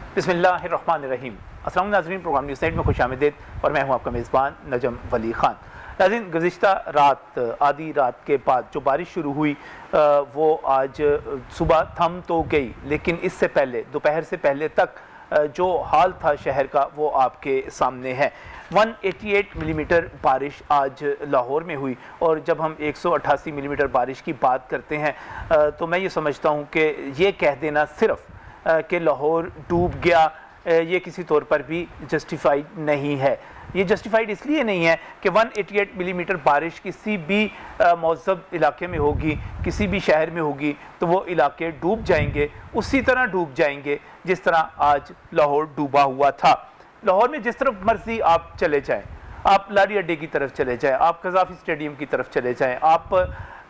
बिस्मिल्लाहिर्रहमानिर्रहीम। अस्सलाम नाज़रीन, प्रोग्राम न्यूज़ नाइट में खुशामदीद और मैं हूँ आपका मेज़बान नजम वली ख़ान। नाज़रीन, गुज़िश्ता रात आधी रात के बाद जो बारिश शुरू हुई वो आज सुबह थम तो गई, लेकिन इससे पहले दोपहर से पहले तक जो हाल था शहर का वो आपके सामने है। 188 मिलीमीटर बारिश आज लाहौर में हुई, और जब हम 188 मिलीमीटर बारिश की बात करते हैं तो मैं ये समझता हूँ कि ये कह देना सिर्फ कि लाहौर डूब गया ये किसी तौर पर भी जस्टिफाइड नहीं है। ये जस्टिफाइड इसलिए नहीं है कि 188 मिलीमीटर बारिश किसी भी मौज़ब इलाके में होगी, किसी भी शहर में होगी तो वो इलाके डूब जाएंगे, उसी तरह डूब जाएंगे जिस तरह आज लाहौर डूबा हुआ था। लाहौर में जिस तरफ मर्जी आप चले जाएं, आप लारी अड्डे की तरफ चले जाएं, आप कज़ाफ़ी स्टेडियम की तरफ चले जाएं, आप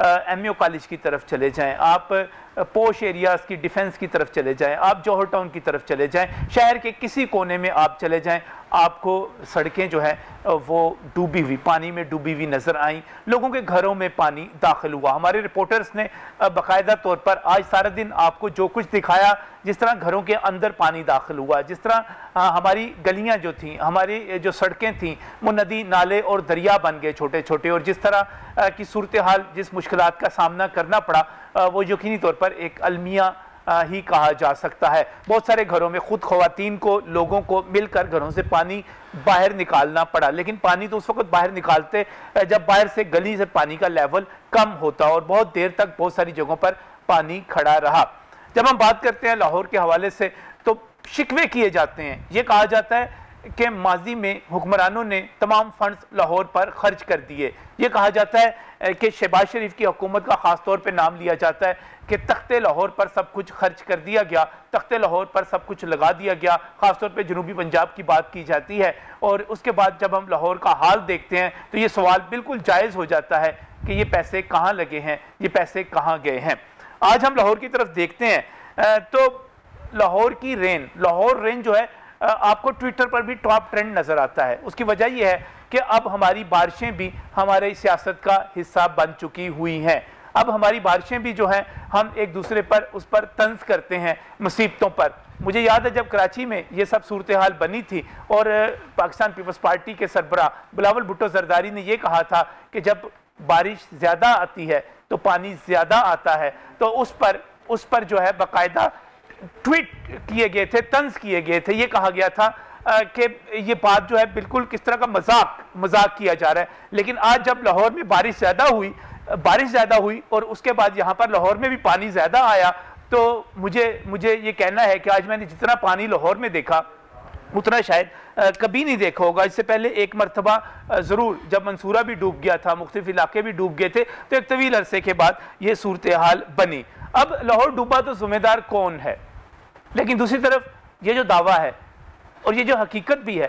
एमयू कॉलेज की तरफ चले जाएं, आप पोश एरियाज़ की डिफेंस की तरफ चले जाएं, आप जौहर टाउन की तरफ चले जाएं, शहर के किसी कोने में आप चले जाएं, आपको सड़कें जो है वो डूबी हुई, पानी में डूबी हुई नज़र आई। लोगों के घरों में पानी दाखिल हुआ। हमारे रिपोर्टर्स ने बाकायदा तौर पर आज सारा दिन आपको जो कुछ दिखाया, जिस तरह घरों के अंदर पानी दाखिल हुआ, जिस तरह हमारी गलियां जो थीं, हमारी जो सड़कें थीं वो नदी नाले और दरिया बन गए छोटे छोटे, और जिस तरह की सूरत हाल, जिस मुश्किलात का सामना करना पड़ा वो यकीनी तौर पर एक अलमिया ही कहा जा सकता है। बहुत सारे घरों में खुद ख़वातीन को, लोगों को मिलकर घरों से पानी बाहर निकालना पड़ा, लेकिन पानी तो उस वक्त बाहर निकालते जब बाहर से गली से पानी का लेवल कम होता, और बहुत देर तक बहुत सारी जगहों पर पानी खड़ा रहा। जब हम बात करते हैं लाहौर के हवाले से तो शिकवे किए जाते हैं, ये कहा जाता है कि माजी में हुक्मरानों ने तमाम फंड्स लाहौर पर खर्च कर दिए। ये कहा जाता है कि शहबाज शरीफ की हुकूमत का ख़ास तौर पे नाम लिया जाता है कि तख्ते लाहौर पर सब कुछ खर्च कर दिया गया, तख्ते लाहौर पर सब कुछ लगा दिया गया। ख़ास तौर पे जनूबी पंजाब की बात की जाती है, और उसके बाद जब हम लाहौर का हाल देखते हैं तो ये सवाल बिल्कुल जायज़ हो जाता है कि ये पैसे कहाँ लगे हैं, ये पैसे कहाँ गए हैं। आज हम लाहौर की तरफ देखते हैं तो लाहौर की रेन, लाहौर रेन जो है आपको ट्विटर पर भी टॉप ट्रेंड नज़र आता है। उसकी वजह यह है कि अब हमारी बारिशें भी हमारे सियासत का हिस्सा बन चुकी हुई हैं। अब हमारी बारिशें भी जो हैं हम एक दूसरे पर उस पर तंज करते हैं मुसीबतों पर। मुझे याद है जब कराची में ये सब सूरत हाल बनी थी और पाकिस्तान पीपल्स पार्टी के सरबराह बिलावल भुट्टो जरदारी ने यह कहा था कि जब बारिश ज़्यादा आती है तो पानी ज़्यादा आता है, तो उस पर जो है बाकायदा ट्वीट किए गए थे, तंज किए गए थे। ये कहा गया था कि ये बात जो है बिल्कुल किस तरह का मजाक किया जा रहा है। लेकिन आज जब लाहौर में बारिश ज़्यादा हुई और उसके बाद यहाँ पर लाहौर में भी पानी ज़्यादा आया, तो मुझे ये कहना है कि आज मैंने जितना पानी लाहौर में देखा उतना शायद कभी नहीं देखा होगा। इससे पहले एक मरतबा ज़रूर जब मंसूरा भी डूब गया था, मुख्तलिफ इलाके भी डूब गए थे, तो एक तवील अरसे के बाद ये सूरत हाल बनी। अब लाहौर डूबा तो ज़िम्मेदार कौन है? लेकिन दूसरी तरफ ये जो दावा है और ये जो हकीकत भी है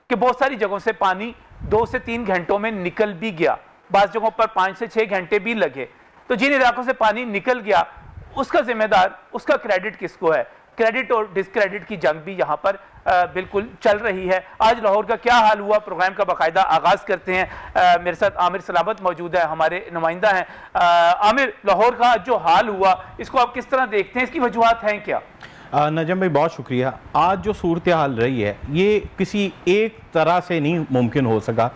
कि बहुत सारी जगहों से पानी 2 से 3 घंटों में निकल भी गया, बाज़ जगहों पर 5 से 6 घंटे भी लगे, तो जिन इलाकों से पानी निकल गया उसका जिम्मेदार, उसका क्रेडिट किसको है? क्रेडिट और डिसक्रेडिट की जंग भी यहाँ पर बिल्कुल चल रही है। आज लाहौर का क्या हाल हुआ, प्रोग्राम का बाकायदा आगाज़ करते हैं। मेरे साथ आमिर सलामत मौजूद है, हमारे नुमाइंदा हैं। आमिर, लाहौर का जो हाल हुआ इसको आप किस तरह देखते हैं, इसकी वजूहात हैं क्या? नजम भाई बहुत शुक्रिया। आज जो सूरत हाल रही है ये किसी एक तरह से नहीं मुमकिन हो सका।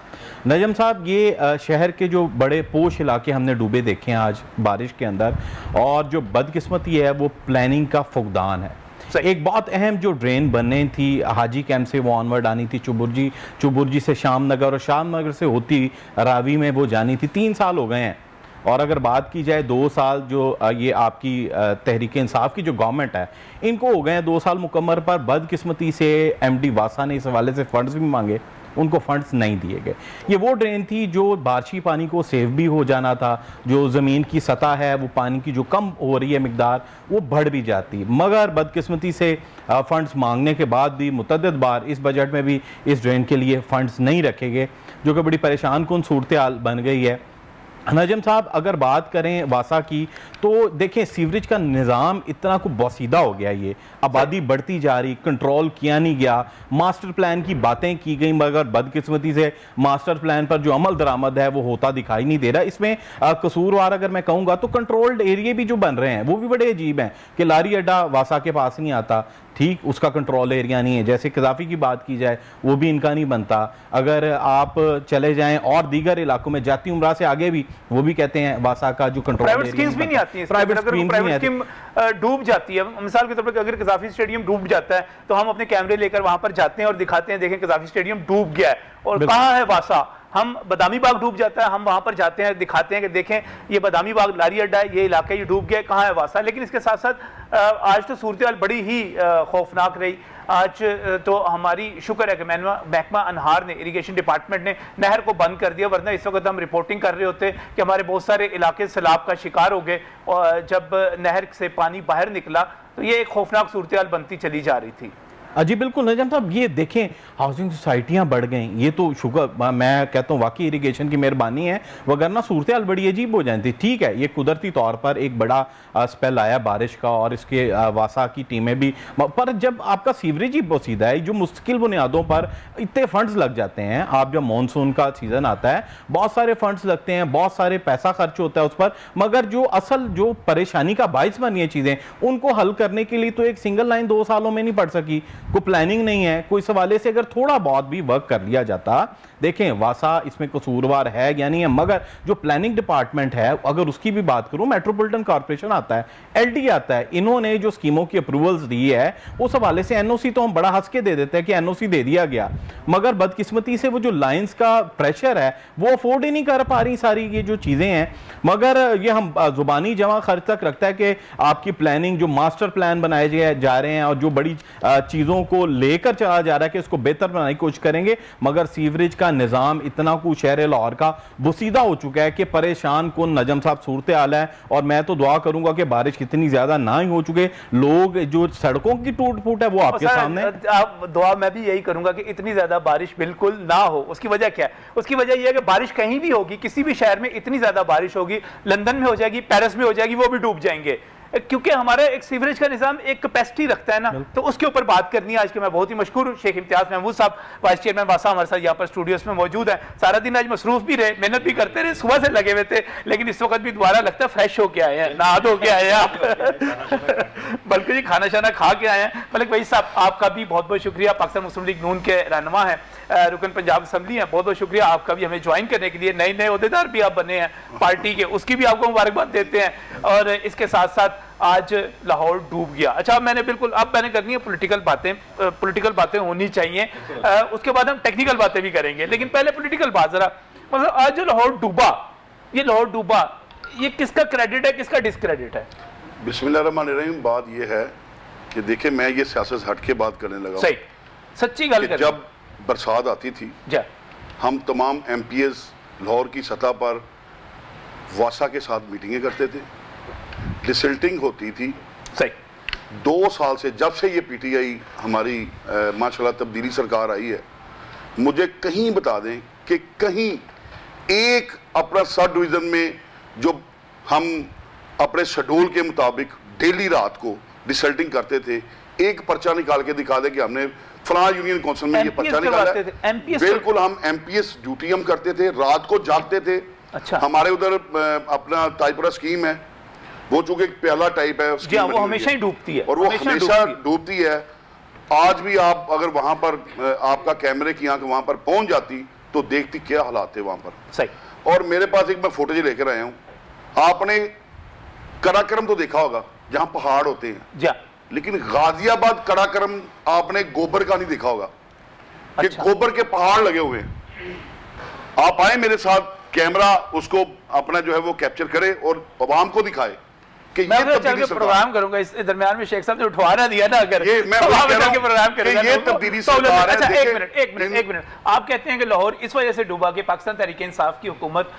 नजम साहब, ये शहर के जो बड़े पोश इलाके हमने डूबे देखे हैं आज बारिश के अंदर, और जो बदकिस्मती है वो प्लानिंग का फुकदान है। एक बहुत अहम जो ड्रेन बनने थी हाजी कैंप से, वो ऑनवर्ड आनी थी चुबुर्जी से शाम नगर, और शाम नगर से होती रावी में वो जानी थी। 3 साल हो गए हैं, और अगर बात की जाए 2 साल जो ये आपकी तहरीक इंसाफ की जो गवर्नमेंट है इनको हो गए हैं 2 साल मुकम्मल पर। बदकिस्मती से एमडी वासा ने इस हवाले से फ़ंड्स भी मांगे, उनको फंड्स नहीं दिए गए। ये वो ड्रेन थी जो बारिशी पानी को सेव भी हो जाना था, जो ज़मीन की सतह है वो पानी की जो कम हो रही है मिकदार वो बढ़ भी जाती, मगर बदकिस्मती से फ़ंड्स मांगने के बाद भी मुतअद्दिद बार इस बजट में भी इस ड्रेन के लिए फ़ंड्स नहीं रखे गए, जो कि बड़ी परेशान कुन सूरत हाल बन गई है। नजम साहब, अगर बात करें वासा की तो देखें सीवरेज का निज़ाम इतना को बोसीदा हो गया, ये आबादी बढ़ती जा रही, कंट्रोल किया नहीं गया, मास्टर प्लान की बातें की गई मगर बदकिस्मती से मास्टर प्लान पर जो अमल दरामद है वो होता दिखाई नहीं दे रहा। इसमें कसूरवार अगर मैं कहूँगा तो कंट्रोल्ड एरिया भी जो बन रहे हैं वो भी बड़े अजीब हैं कि लारी अड्डा वासा के पास नहीं आता, ठीक, उसका कंट्रोल एरिया नहीं है। जैसे कदाफी की बात की जाए, वो भी इनका नहीं बनता। अगर आप चले जाएं और दीगर इलाकों में, जाती उम्रा से आगे भी, वो भी कहते हैं वासा का जो कंट्रोल प्राइवेट स्कीम्स भी नहीं आती हैं। प्राइवेट स्कीम डूब जाती है, मिसाल के तौर पर अगर कजाफी स्टेडियम डूब जाता है तो हम अपने कैमरे लेकर वहां पर जाते हैं और दिखाते हैं, देखें कजाफी स्टेडियम डूब गया है, और कहाँ है वासा। हम बदामी बाग डूब जाता है, हम वहां पर जाते हैं, दिखाते हैं कि देखें ये बदामी बाग लारी अड्डा है, ये इलाका ये डूब गया, कहाँ है वासा। लेकिन इसके साथ साथ आज तो सूरत हाल बड़ी ही खौफनाक रही। आज तो हमारी शुक्र है कि महकमा अनहार ने, इरिगेशन डिपार्टमेंट ने नहर को बंद कर दिया, वरना इस वक्त हम रिपोर्टिंग कर रहे होते कि हमारे बहुत सारे इलाके सैलाब का शिकार हो गए, और जब नहर से पानी बाहर निकला तो ये एक खौफनाक सूरत हाल बनती चली जा रही थी। जी बिल्कुल नजम साहब, ये देखें हाउसिंग सोसाइटियाँ बढ़ गई, ये तो शुक्र, मैं कहता हूँ वाकई इरिगेशन की मेहरबानी है, वगरना सूरत हाल बड़ी अजीब हो जाती। ठीक है, ये कुदरती तौर पर एक बड़ा स्पेल आया बारिश का, और इसके वासा की टीमें भी, पर जब आपका सीवरेज ही पोसीदा है, जो मुश्किल बुनियादों पर इतने फंड्स लग जाते हैं, आप जब मानसून का सीजन आता है बहुत सारे फंड्स लगते हैं, बहुत सारे पैसा खर्च होता है उस पर, मगर जो असल जो परेशानी का बायस बनी है चीज़ें, उनको हल करने के लिए तो एक सिंगल लाइन 2 सालों में नहीं पड़ सकी। कोई प्लानिंग नहीं है, कोई सवाले से अगर थोड़ा बहुत भी वर्क कर लिया जाता, देखें वासा इसमें कसूरवार है या नहीं है, मगर जो प्लानिंग डिपार्टमेंट है, अगर उसकी भी बात करूं, मेट्रोपॉलिटन कॉर्पोरेशन आता है, एलडी आता है, इन्होंने जो स्कीमों की अप्रूवल्स दी है उस हवाले से एनओसी तो हम बड़ा हंस के दे देते हैं कि एनओसी दे दिया गया, मगर बदकिस्मती से वो जो लाइंस का प्रेशर है वो अफोर्ड ही नहीं कर पा रही सारी ये जो चीजें हैं। मगर ये हम जुबानी जमा खर्च तक रखता है कि आपकी प्लानिंग, जो मास्टर प्लान बनाए जा रहे हैं और जो बड़ी चीजों को लेकर चला जा रहा है कि इसको बेहतर बनाने की कोशिश करेंगे, मगर सीवरेज का निजाम इतना कुछ शहर लाहौर का बुसीदा हो चुका है कि परेशान कुन नजम साहब सूरत हाल है। और मैं तो दुआ करूंगा कि बारिश इतनी ज्यादा ना ही हो चुके, लोग जो सड़कों की टूट फूट है वो आपके सामने, आप दुआ मैं भी यही करूंगा कि इतनी ज्यादा बारिश बिल्कुल ना हो। उसकी वजह क्या है? उसकी वजह यह है कि बारिश कहीं भी होगी, किसी भी शहर में इतनी ज्यादा बारिश होगी, लंदन में हो जाएगी, पेरिस में हो जाएगी, वो भी डूब जाएंगे, क्योंकि हमारा एक सीवरेज का निजाम एक कैपेसिटी रखता है ना। तो उसके ऊपर बात करनी है आज के। मैं बहुत ही मशहूर शेख इम्तियाज महमूद साहब, वाइस चेयरमैन वासा, हमारे साथ यहाँ पर स्टूडियोज में मौजूद है। सारा दिन आज मसरूफ भी रहे, मेहनत भी करते रहे, सुबह से लगे हुए थे, लेकिन इस वक्त भी दोबारा लगता है फ्रेश होके आए हैं, नहा धो के आए हैं आप बल्कि जी खाना शाना खा के आए हैं। मलिक भाई साहब, आपका भी बहुत बहुत शुक्रिया, पाकिस्तान मुस्लिम लीग नून के रहनुमा है, रुकन पंजाब असम्बली है, बहुत बहुत शुक्रिया आपका भी हमें ज्वाइन करने के लिए। नए नए अहदेदार भी आप बने हैं पार्टी के, उसकी भी आपको मुबारकबाद देते हैं। और इसके साथ साथ आज लाहौर डूब गया। अच्छा, मैंने बिल्कुल अब मैंने करनी है पॉलिटिकल बातें होनी चाहिए, उसके बाद हम टेक्निकल बातें भी करेंगे, लेकिन पहले पॉलिटिकल बात जरा, मतलब आज जो लाहौर डूबा, ये किसका क्रेडिट है, किसका डिसक्रेडिट है? बिस्मिल्लाहिर्रहमानिर्रहीम। बात ये है कि देखिए, मैं ये सियासत हट के बात करने लगा, सही सच्ची गल कर, जब बरसात आती थी हम तमाम एमपीएस लाहौर की सतह पर वासा के साथ मीटिंगें करते थे, डिसल्टिंग होती थी। सही 2 साल से, जब से ये पीटीआई हमारी माशाल्लाह तब्दीली सरकार आई है, मुझे कहीं बता दें कि कहीं एक अपना सब डिवीज़न में जो हम अपने शेड्यूल के मुताबिक डेली रात को डिसल्टिंग करते थे, एक पर्चा निकाल के दिखा दे कि हमने फलां यूनियन काउंसिल में ये पर्चा निकाला है। बिल्कुल, हम एमपीएस ड्यूटी हम करते थे, रात को जागते थे। अच्छा, हमारे उधर अपना ताइपुरा स्कीम है, वो चूंकि प्याला टाइप है, वो हमेशा ही डूबती है, और वो हमेशा डूबती है। आज भी आप अगर वहां पर आपका कैमरे की आंख वहां पर पहुंच जाती तो देखती क्या हालात थे वहां पर। सही। और मेरे पास एक मैं फुटेज लेकर आया हूं, आपने कराक्रम तो देखा होगा जहां पहाड़ होते हैं, लेकिन गाजियाबाद कराक्रम आपने गोबर का नहीं देखा होगा कि गोबर के पहाड़ लगे हुए हैं। आप आए मेरे साथ, कैमरा उसको अपना जो है वो कैप्चर करे और आवाम को दिखाए कि मैं ये चल के प्रोग्राम करूंगा। इस दरमियान में शेख साहब ने उठवा ना दिया ना, अगर ये मैं प्रोग्राम करेंगे ये तब्दीली सरकार है। अच्छा, एक मिनट, आप कहते हैं कि लाहौर इस वजह से डूबा कि पाकिस्तान तहरीक इंसाफ की हुकूमत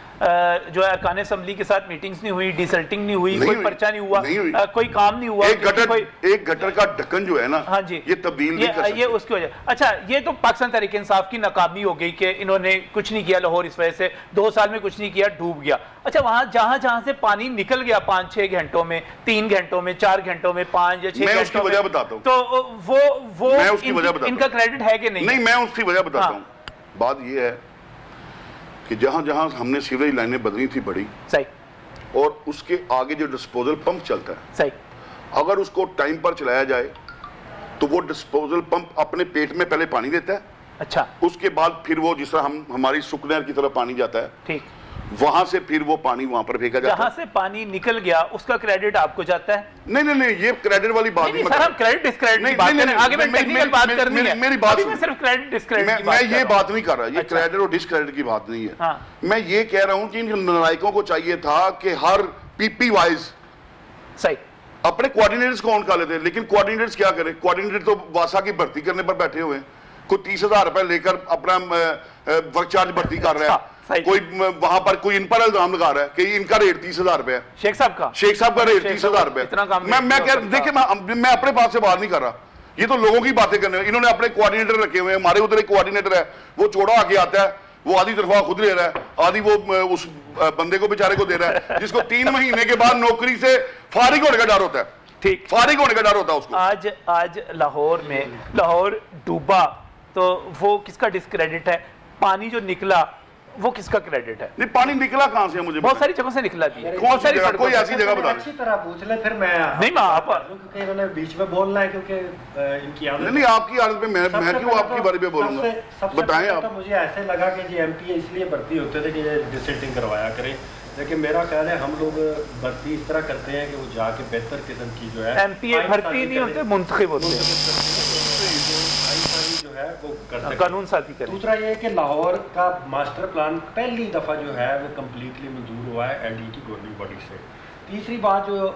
जो है अरकान असम्बली के साथ मीटिंग्स नहीं हुई, डिसल्टिंग नहीं हुई, कोई पर्चा नहीं हुआ, कोई काम नहीं हुआ, एक गटर का ढक्कन जो है ना, हाँ जी, ये तब्दील नहीं कर सकते, ये उसकी वजह। अच्छा, ये तो पाकिस्तान तहरीक इंसाफ की नाकामी हो गई कि इन्होंने कुछ नहीं किया लाहौर, इस वजह से 2 साल में कुछ नहीं किया, डूब गया। अच्छा, वहां जहां से पानी निकल गया 5-6 घंटों में, 3 घंटों में, 4 घंटों में, 5 या 6 मैं उसकी वजह बताता हूं, तो वो मैं उसकी वजह बताता हूं, इनका क्रेडिट है कि नहीं? मैं उसकी वजह बताता हूं। बात ये है कि जहां जहां हमने सीवरेज लाइनें बदली थी बड़ी, सही, और उसके आगे जो डिस्पोजल पंप चलता है, सही, अगर उसको टाइम पर चलाया जाए तो वो डिस्पोजल पंप अपने पेट में पहले पानी देता है, अच्छा, उसके बाद फिर वो जिस तरह हम हमारी सुकनहर की तरफ पानी जाता है, ठीक, वहां से फिर वो पानी वहां पर फेंका जाता जहां है। से पानी निकल गया उसका क्रेडिट आपको जाता है? नहीं नहीं नहीं, ये क्रेडिट वाली बात नहीं सर, हम क्रेडिट डिस्क्रेडिट की बात कर रहे हैं, आगे मैं टेक्निकल बात करनी है, मेरी बात अभी मैं सिर्फ क्रेडिट डिस्क्रेडिट की बात मैं कर ये रहा बात नहीं कर रहा, ये अच्छा। क्रेडिट और डिस्क्रेडिट की बात नहीं है। हाँ। मैं ये कह रहा हूं कि इन नालायकों को चाहिए था कि हर पीपी वाइज हूं। सही, अपने कोऑर्डिनेटर्स को ऑन कर लेते हैं, लेकिन कोऑर्डिनेटर्स क्या करें? कोऑर्डिनेटर तो वासा की भर्ती करने पर बैठे हुए हैं, कोई 30,000 रुपए लेकर अपना वर्क चार्ज भर्ती कर रहा सही। है, कोई वहां पर कोई इन पर इल्जाम लगा रहा है कि इनका रेट 30,000 रुपए है, शेख साहब का शेख साहब का रेट शेख 30,000 रुपए इतना काम मैं नहीं कह हो सकता। देखिए, मैं अपने बात से बात नहीं कर रहा, ये तो लोगों की बातें करने, इन्होंने अपने कोऑर्डिनेटर रखे हुए हैं। हमारे उधर एक कोऑर्डिनेटर है, वो चौड़ा आके आता है, वो आधी तनख्वाह खुद ले रहा है, आधी वो उस बंदे को बेचारे को दे रहा है, जिसको 3 महीने के बाद नौकरी से फारिग होने का डर होता है। ठीक, फारिग होने का डर होता है उसको। आज लाहौर में, लाहौर डूबा तो वो किसका डिस्क्रेडिट है? पानी जो निकला वो किसका क्रेडिट है? नहीं, पानी निकला कहां से है मुझे बहुत बताइए। सारी जगहों से निकला भी है, कौन बहुत सी सारी जगह? सड़कों कोई से। ऐसी जगह बता दें। अच्छी तरह पूछ ले, फिर मैं नहीं, मैं आप क्योंकि इन्होंने बीच में बोलना है, क्योंकि इनकी आदत नहीं, आपकी आदत पे मैं क्यों आपकी बारे में बोलूंगा? बताएं आप। तो मुझे ऐसे लगा कि जी एमपी इसलिए भर्ती होते थे कि ये डिसेंटिंग करवाया करें, लेकिन मेरा ख्याल है हम लोग भर्ती इस तरह करते हैं कि वो जाके बेहतर किस्म की जो है एमपीए भर्ती नहीं होते, मुंतखब होते हैं, जो है वो कर सकते हैं। कानून साथी करें। दूसरा ये है कि लाहौर का मास्टर प्लान पहली दफ़ा जो है वो कम्प्लीटली मंजूर हुआ है एलडीटी गवर्निंग बॉडी से। तीसरी बात जो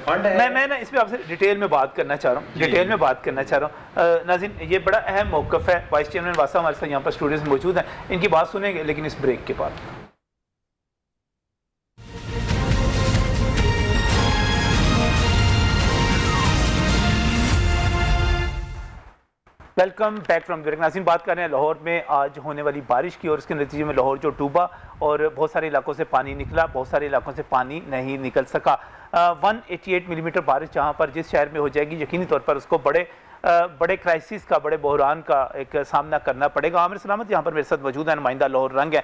फंड है, मैं ना इस पे आपसे डिटेल में बात करना चाह रहा हूँ, डिटेल में बात करना चाह रहा हूँ। नाज़रीन, ये बड़ा अहम मौक़िफ़ है। वाइस चेयरमैन वासा हमारे साथ यहाँ पर स्टूडियोज मौजूद हैं, इनकी बात सुनेंगे लेकिन इस ब्रेक के बाद। Welcome back from break. नाज़रीन, बात कर रहे हैं लाहौर में आज होने वाली बारिश की और इसके नतीजे में लाहौर जो डूबा और बहुत सारे इलाकों से पानी निकला, बहुत सारे इलाकों से पानी नहीं निकल सका। 188 मिलीमीटर बारिश जहां पर जिस शहर में हो जाएगी, यकीनी तौर पर उसको बड़े क्राइसिस का, बड़े बहरान का एक सामना करना पड़ेगा। आमिर सलामत यहाँ पर मेरे साथ मौजूद है, नुमाइंदा लाहौर रंग है,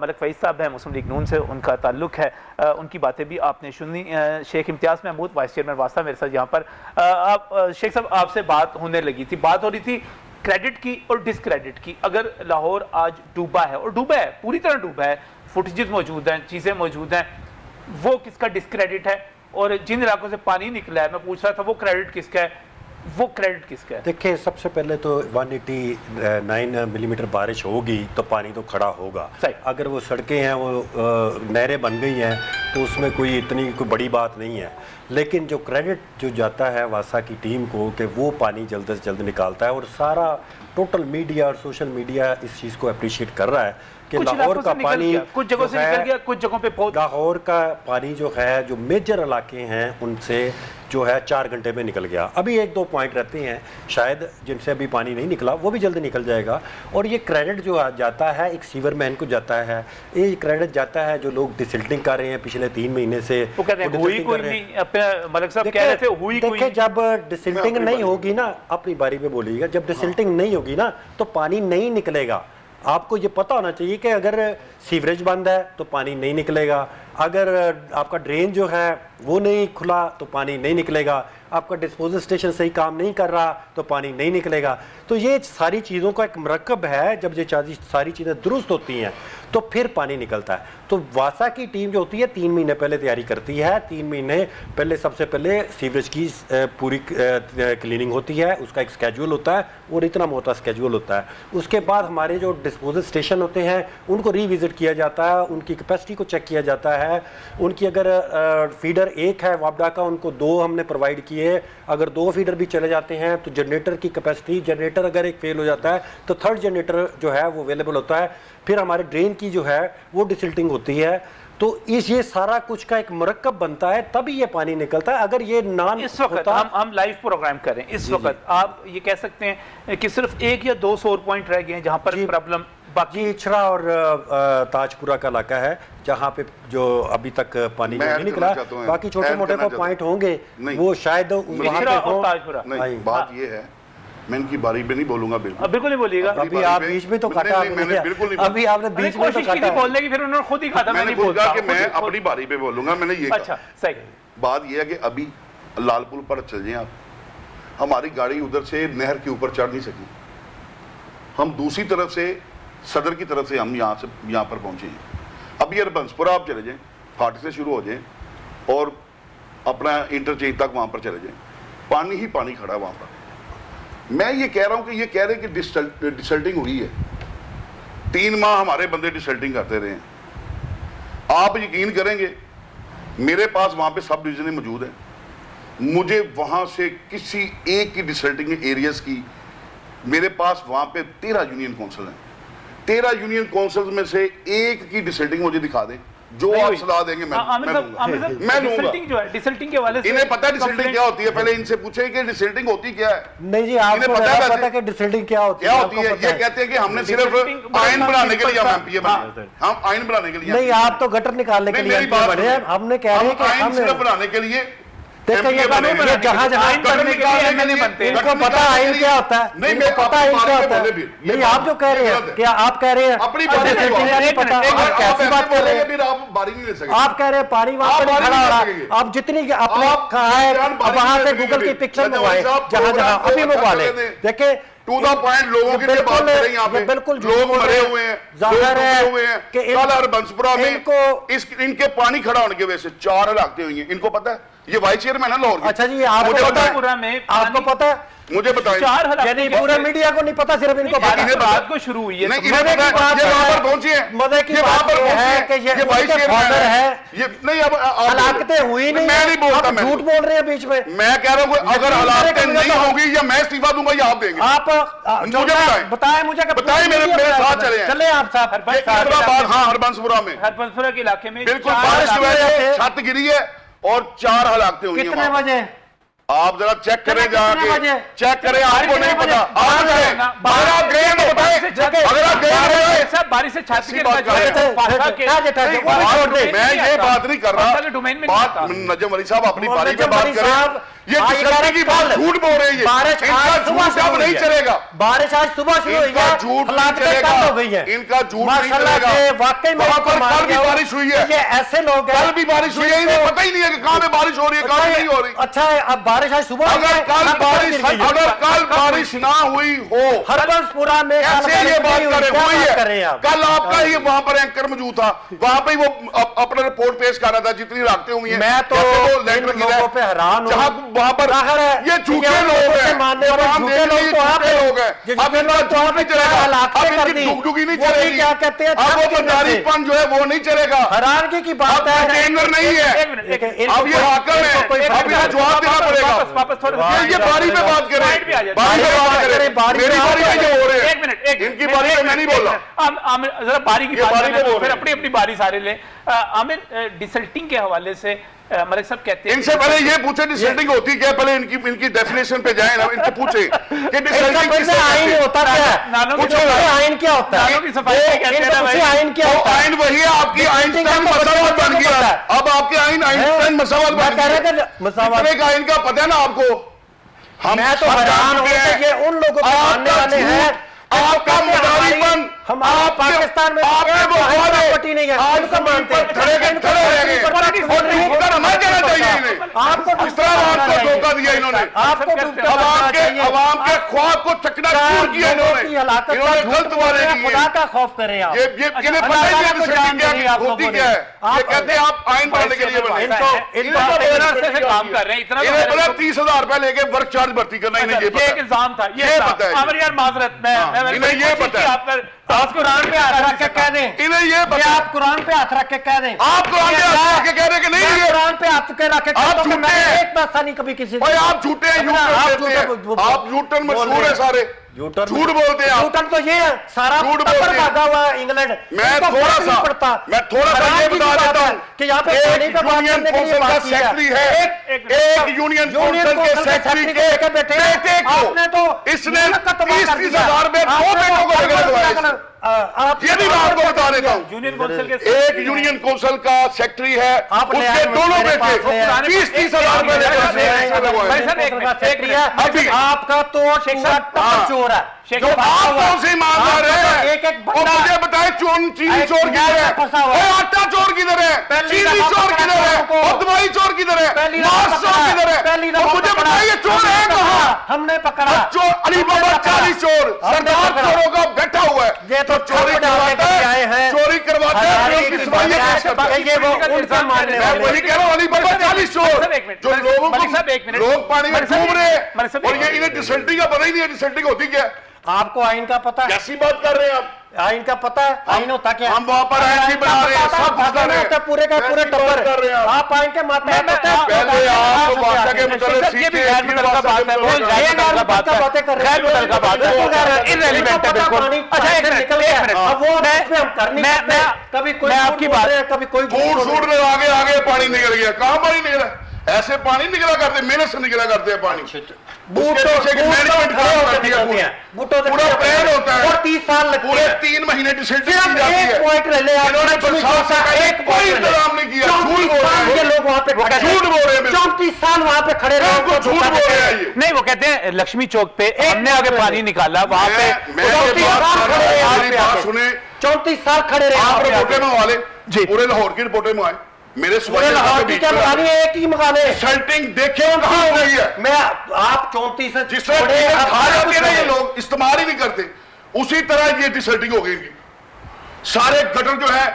मलिक फैज़ साहब है, मुस्लिम लीग नून से उनका ताल्लुक है, उनकी बातें भी आपने सुनी। शेख इम्तियाज़ महमूद, वाइस चेयरमैन वासा मेरे साथ यहाँ पर। आप शेख साहब, आपसे बात होने लगी थी, बात हो रही थी क्रेडिट की और डिसक्रेडिट की। अगर लाहौर आज डूबा है, और डूबा है, पूरी तरह डूबा है, फुटेजेस मौजूद हैं, चीज़ें मौजूद हैं, वो किसका डिसक्रेडिट है? और जिन इलाकों से पानी निकला है, मैं पूछ रहा था, वो क्रेडिट किसका है? वो क्रेडिट किसका है? देखिए, सबसे पहले तो 189 मिलीमीटर बारिश होगी तो पानी तो खड़ा होगा। अगर वो सड़कें हैं, वो नहरें बन गई हैं, तो उसमें कोई इतनी कोई बड़ी बात नहीं है। लेकिन जो क्रेडिट जो जाता है वासा की टीम को कि वो पानी जल्द से जल्द निकालता है, और सारा टोटल मीडिया और सोशल मीडिया इस चीज़ को अप्रिशिएट कर रहा है कि लाहौर का पानी कुछ जगहों से निकल गया, कुछ जगहों पे बहुत। लाहौर का पानी जो है, जो मेजर इलाके हैं उनसे जो है 4 घंटे में निकल गया। अभी 1-2 पॉइंट रहते हैं शायद जिनसे अभी पानी नहीं निकला, वो भी जल्द निकल जाएगा। और ये क्रेडिट जो जाता है एक सीवर मैन को जाता है, ये क्रेडिट जाता है जो लोग डिसिल्टिंग कर रहे हैं पिछले 3 महीने से। वो कहते हैं हुई कोई नहीं, मलिक साहब कह रहे थे हुई कोई। देखिए, जब डिसिल्टिंग नहीं होगी ना, अपनी बारी पे बोलिएगा, जब डिसिल्टिंग नहीं होगी ना तो पानी नहीं निकलेगा। आपको ये पता होना चाहिए कि अगर सीवरेज बंद है तो पानी नहीं निकलेगा, अगर आपका ड्रेन जो है वो नहीं खुला तो पानी नहीं निकलेगा, आपका डिस्पोजल स्टेशन सही काम नहीं कर रहा तो पानी नहीं निकलेगा। तो ये सारी चीज़ों का एक मरकब है, जब ये सारी चीज़ें दुरुस्त होती हैं तो फिर पानी निकलता है। तो वासा की टीम जो होती है 3 महीने पहले तैयारी करती है, 3 महीने पहले सबसे पहले सीवरेज की पूरी क्लीनिंग होती है, उसका एक स्केड्यूल होता है और इतना मोटा स्केड्यूल होता है। उसके बाद हमारे जो डिस्पोजल स्टेशन होते हैं उनको रीविजिट किया जाता है, उनकी कैपेसिटी को चेक किया जाता है। उनकी अगर फीडर 1 है वापडा का, उनको 2 हमने प्रोवाइड किए। अगर 2 फीडर भी चले जाते हैं तो जनरेटर की कैपेसिटी, जनरेटर अगर एक फेल हो जाता है तो 3rd जनरेटर जो है वो अवेलेबल होता है। फिर हमारे ड्रेन की जो है वो डिसिल्टिंग होती है। तो ये सारा कुछ का एक मरकब बनता है, तभी ये पानी निकलता है। अगर ये नान इस वक्त हम लाइव प्रोग्राम करें, इस वक्त आप ये कह सकते हैं कि सिर्फ 1 या 2 सोर पॉइंट रह गए हैं जहां पर प्रॉब्लम। बाकी इछरा और ताजपुरा का इलाका है जहाँ पे जो अभी तक पानी नहीं निकला। बाकी छोटे मोटे को पॉइंट होंगे, वो शायद वहाँ पे हो। नहीं, बात ये है, मैं इनकी बारी पे नहीं बोलूंगा, बिल्कुल नहीं बोलिएगा। अभी आप बीच में तो काटा, मैंने बिल्कुल नहीं, अभी आपने बीच में तो काटा बोलने की, फिर उन्होंने खुद ही कहा था मैंने बोला कि मैं अपनी बारी पे बोलूंगा। मैंने ये अच्छा सही बात ये है कि अभी लालपुल पर चल जाए आप, हमारी गाड़ी उधर से नहर के ऊपर चढ़ नहीं सकी, हम दूसरी तरफ से सदर की तरफ से हम यहाँ पर पहुंचे हैं। अब ये हरबंसपुरा आप चले जाएं, फाटक से शुरू हो जाएं और अपना इंटरचेंज तक वहाँ पर चले जाएं, पानी ही पानी खड़ा वहाँ पर। मैं ये कह रहा हूँ कि ये कह रहे हैं कि डिसल्टिंग हुई है, 3 माह हमारे बंदे डिसल्टिंग करते रहे हैं। आप यकीन करेंगे मेरे पास वहाँ पे सब डिवीजनें मौजूद हैं, मुझे वहाँ से किसी एक की डिसल्टिंग एरियाज की, मेरे पास वहाँ पे 13 यूनियन काउंसिल हैं, 13 यूनियन काउंसिल में से एक की डिसल्टिंग मुझे दिखा दें, जो आप सलाह देंगे मैं लूंगा। डिसल्टिंग जो है, डिसल्टिंग के वाले से इन्हें पता है डिसल्टिंग क्या होती है, पहले इनसे पूछे कि डिसल्टिंग होती क्या है। नहीं जी, आपको पता है कि डिसल्टिंग क्या होती है? ये कहते हैं कि हमने सिर्फ आइन बनाने के लिए हम एमपीए बने, हम आइन बनाने के लिए नहीं, आप तो गटर निकालने के लिए बने हैं। हमने कह रहे हैं कि आइन सिर्फ बनाने के लिए जहाँ जहाँ इनको पता आइन क्या होता है, नहीं इनको पता आइन क्या होता है। नहीं, आप जो कह रहे हैं, क्या आप कह रहे हैं अपनी पता, कैसी बात कर रहे हैं? आप बारी नहीं ले सकते। आप कह रहे हैं पानी वहां पर खड़ा हो रहा है, आप जितनी आपने कहा है वहां से गूगल की पिक्चर मंगवाए, जहां जहां अभी मंगवा ले। देखे टू द पॉइंट, लोगों की बात कर रहे हैं यहाँ पे, बिल्कुल लोग मरे हुए हैं, जाहिर है कि कल हरबंसपुरा में इनके पानी खड़ा होने की वजह से 4 हलाकतें हुई हैं। इनको पता है, ये वाइस चेयरमैन है लाहौर। अच्छा जी, आपको पता है? मुझे बताएं। यानी पूरे मीडिया को नहीं पता, सिर्फ इनको बात को शुरू हुई है। नहीं, इन्हें पता है, ये वहां पर पहुंची है, मजे की बात है कि ये वाइस चेयरमैन है। ये नहीं, अब हलाकतें हुई नहीं, मैं नहीं बोलता, मैं झूठ बोल रहे हैं बीच में। मैं कह रहा हूँ अगर हलाकतें नहीं होंगी या मैं इस्तीफा दूंगा या आप देंगे। आप बताएं मुझे, बताएं, मेरे साथ चले चले आप साहब। हाँ, हरबंसपुरा में, हरबंसपुरा के इलाके में बिल्कुल बारिश की वजह से छत गिरी है और 4 हलाकतें हुई हैं। कितने बजे? आप जरा चेक करें, जाके चेक करें, आपको नहीं पता। अगर आप गए तो बताएं, अगर आप गए सब बारिश से छत गिर मैं ये बात नहीं कर रहा, बात नजम अली साहब अपनी बारी पे बात करें। ये की बात झूठ बोल रहे हैं, अब नहीं चलेगा। बारिश आज सुबह शुरू हुई है, झूठ नहीं चलेगा, इनका झूठ नहीं चलेगा। वाकई में कल भी बारिश हुई है, ये ऐसे लोग कल भी बारिश हुई है, इन्हें पता ही नहीं है कि कहाँ पे बारिश हो रही है, कहाँ नहीं हो रही। अच्छा है, अब बारिश आज सुबह, अगर कल बारिश ना हुई हो, हरबंसपुरा में ऐसे ये बात हुई है। कल आपका ही वहां पर एंकर मौजूद था, वहां पे वो अपना रिपोर्ट पेश कर रहा था, जितनी लागतें हुई हैं। मैं तो लोगों पे हैरान हूं, वहां पर ये झूठे लोग हैं, झूठे लोग हैं। अब इनका झूठ नहीं चलेगा, अब इनकी डुगडुगी नहीं चलेगी, क्या कहते हैं, अब वो मदारीपन जो है वो नहीं चलेगा। हैरानगी की बात है, टेंडर नहीं है, अब ये हाकिम है, अब इन्हें जवाब देना पड़ेगा। ये बारी पे बात करें, बारी पे बात करें, मेरी बारी पे ये हो रहे हैं, इनकी बारी पे मैं नहीं बोल रहा। जरा बारी की बात करें, फिर अपनी अपनी बारी सारे ले। आमिर, डिसल्टिंग के हवाले से मलिक साहब कहते हैं, इनसे पहले ये पूछे डिसल्टिंग होती क्या, पहले इनकी डेफिनेशन पे जाए ना, इनसे पूछे कि डिसल्टिंग किससे आइन होता क्या है, आइन क्या होता है, नालों की सफाई कहते हैं, आइन क्या होता है? आइन वही है, आपकी आइंस्टाइन मसावत बन गया है। अब आपके आइन आइंस्टाइन मसावत बन गया, एक आइन का पता है ना आपको। मैं तो हैरान हूं कि ये उन लोगों को मानने वाले हैं, आपका मदारीपन, हमारे पाकिस्तान में पट्टी नहीं है, उनको मानते हैं, खड़े रहेंगे और मर जाना चाहिए इन्हें। आपको इस तरह आपको धोखा दिया इन्होंने, अवाम के ख्वाब को चकनाचूर किया इन्होंने गलत वादे किए। खुदा का खौफ करें आप, ये इन्हें पता ही नहीं होती क्या है। ये कहते हैं आप आइन बनाने के लिए बने, काम कर रहे हैं, इतना इन्हें पता 30,000 रुपए लेके वर्क चार्ज भर्ती करना, इन्हें ये एक इल्जाम था, ये पता है। यार माजरत, इन्हें ये पता है, आप कुरान पे हाथ रख के कह दें, इन्हें ये पता है, आप कुरान पे हाथ रख के कह दें, आप कुरान पे हाथ रख के कह रहे कि नहीं, ये कुरान पे हाथ के रख के आप झूठे हैं, एक पैसा नहीं कभी किसी भाई आप झूठे हैं, आप यूटर्न मशहूर है सारे, झूठ बोलते हैं आप। यूटर्न तो ये सारा झूठ बोलते हैं, भागा हुआ है इंग्लैंड। मैं थोड़ा सा ये बता देता हूँ कि यहाँ पे एक यूनियन काउंसिल का सेक्रेटरी है, एक यूनियन काउंसिल के सेक्रेटरी के बेटे को इसने 30,000 में 2 बेटों को लगवाया। ये भी मैं आपको बता देता हूँ, यूनियन काउंसिल के एक यूनियन काउंसिल का सेक्रेटरी है, उसके दोनों बेटे 30,000 रुपए अभी आपका तो चोर है? जो आप कौन से ईमानदार है? एक एक और मुझे बताए चीनी चोर किधर है, आटा चोर किधर है, चीनी चोर किधर है, और दवाई चोर किधर है, मांस चोर किधर है, और मुझे बताइए चोर है कहाँ? हमने पकड़ा चोर अली बाबा 40 चोर सरदार चोरों का बैठा हुआ है, ये तो चोरी करवाता है, चोरी करवाता है, ये वो उनका मानने मैं वाले वही कह रहा हूँ, अली बाबा 40 चोर जो लोगों को लोग पानी में डूब रहे हैं, और ये इन्हें डिसल्टिंग का पता ही नहीं है, डिसल्टिंग होती क्या है? आपको आइन का पता है? कैसी बात कर रहे हैं आप? आइन का पता है? आइन होता क्या? हम वहाँ पर आइन भी बना रहे हैं, सब कुछ कर रहे हैं, पूरे का पूरे टब्बर कर रहे हैं आप आइन के मातहत होते हैं। पहले आप भाषा के मतलब सीखे, फिर भाषा के मतलब बात है, बिल्कुल। अच्छा एक मिनट, अब वो हम कर नहीं सकते, कभी कोई आपकी बात, कभी कोई सूट लगा के आगे पानी निकल गया, कहाँ पानी निकला? ऐसे पानी निकला करते, मेहनत से निकला करते हैं पानी, पूरा प्लान होता है, 30 साल लगते पूरे हैं। 3 महीने डिसल्टिंग सिर्फ की जाती है, एक पॉइंट ले ले आप, इन्होंने बरसात से पहले कोई इंतजाम नहीं किया, झूठ बोल रहे ये हैं, लोग वहाँ पे खड़े झूठ बोल रहे हैं, 34 साल वहाँ पे खड़े रहे, बिल्कुल झूठ बोल रहे हैं ये। नहीं वो कहते हैं लक्ष्मी चौक पे हमने आगे पानी निकाला, वहां पे मैं ये बात कर रहा हूं, मेरी बात सुने, 34 साल खड़े रहे आप वहाँ पे रिपोर्टें आके। मंगवा ले, पूरे लाहौर की रिपोर्टें मंगाए, मेरे पूरे लाहौर की क्या मंगानी है? एक ही मंगा ले। डिसल्टिंग देखे कहाँ हो गई है? मैं आप 34 से जिस तरह चीजें खा जाते हैं ना ये लोग, इस्तेमाल ही नहीं करते, उसी तरह ये डिसल्टिंग हो गई इनकी। सारे गटर जो है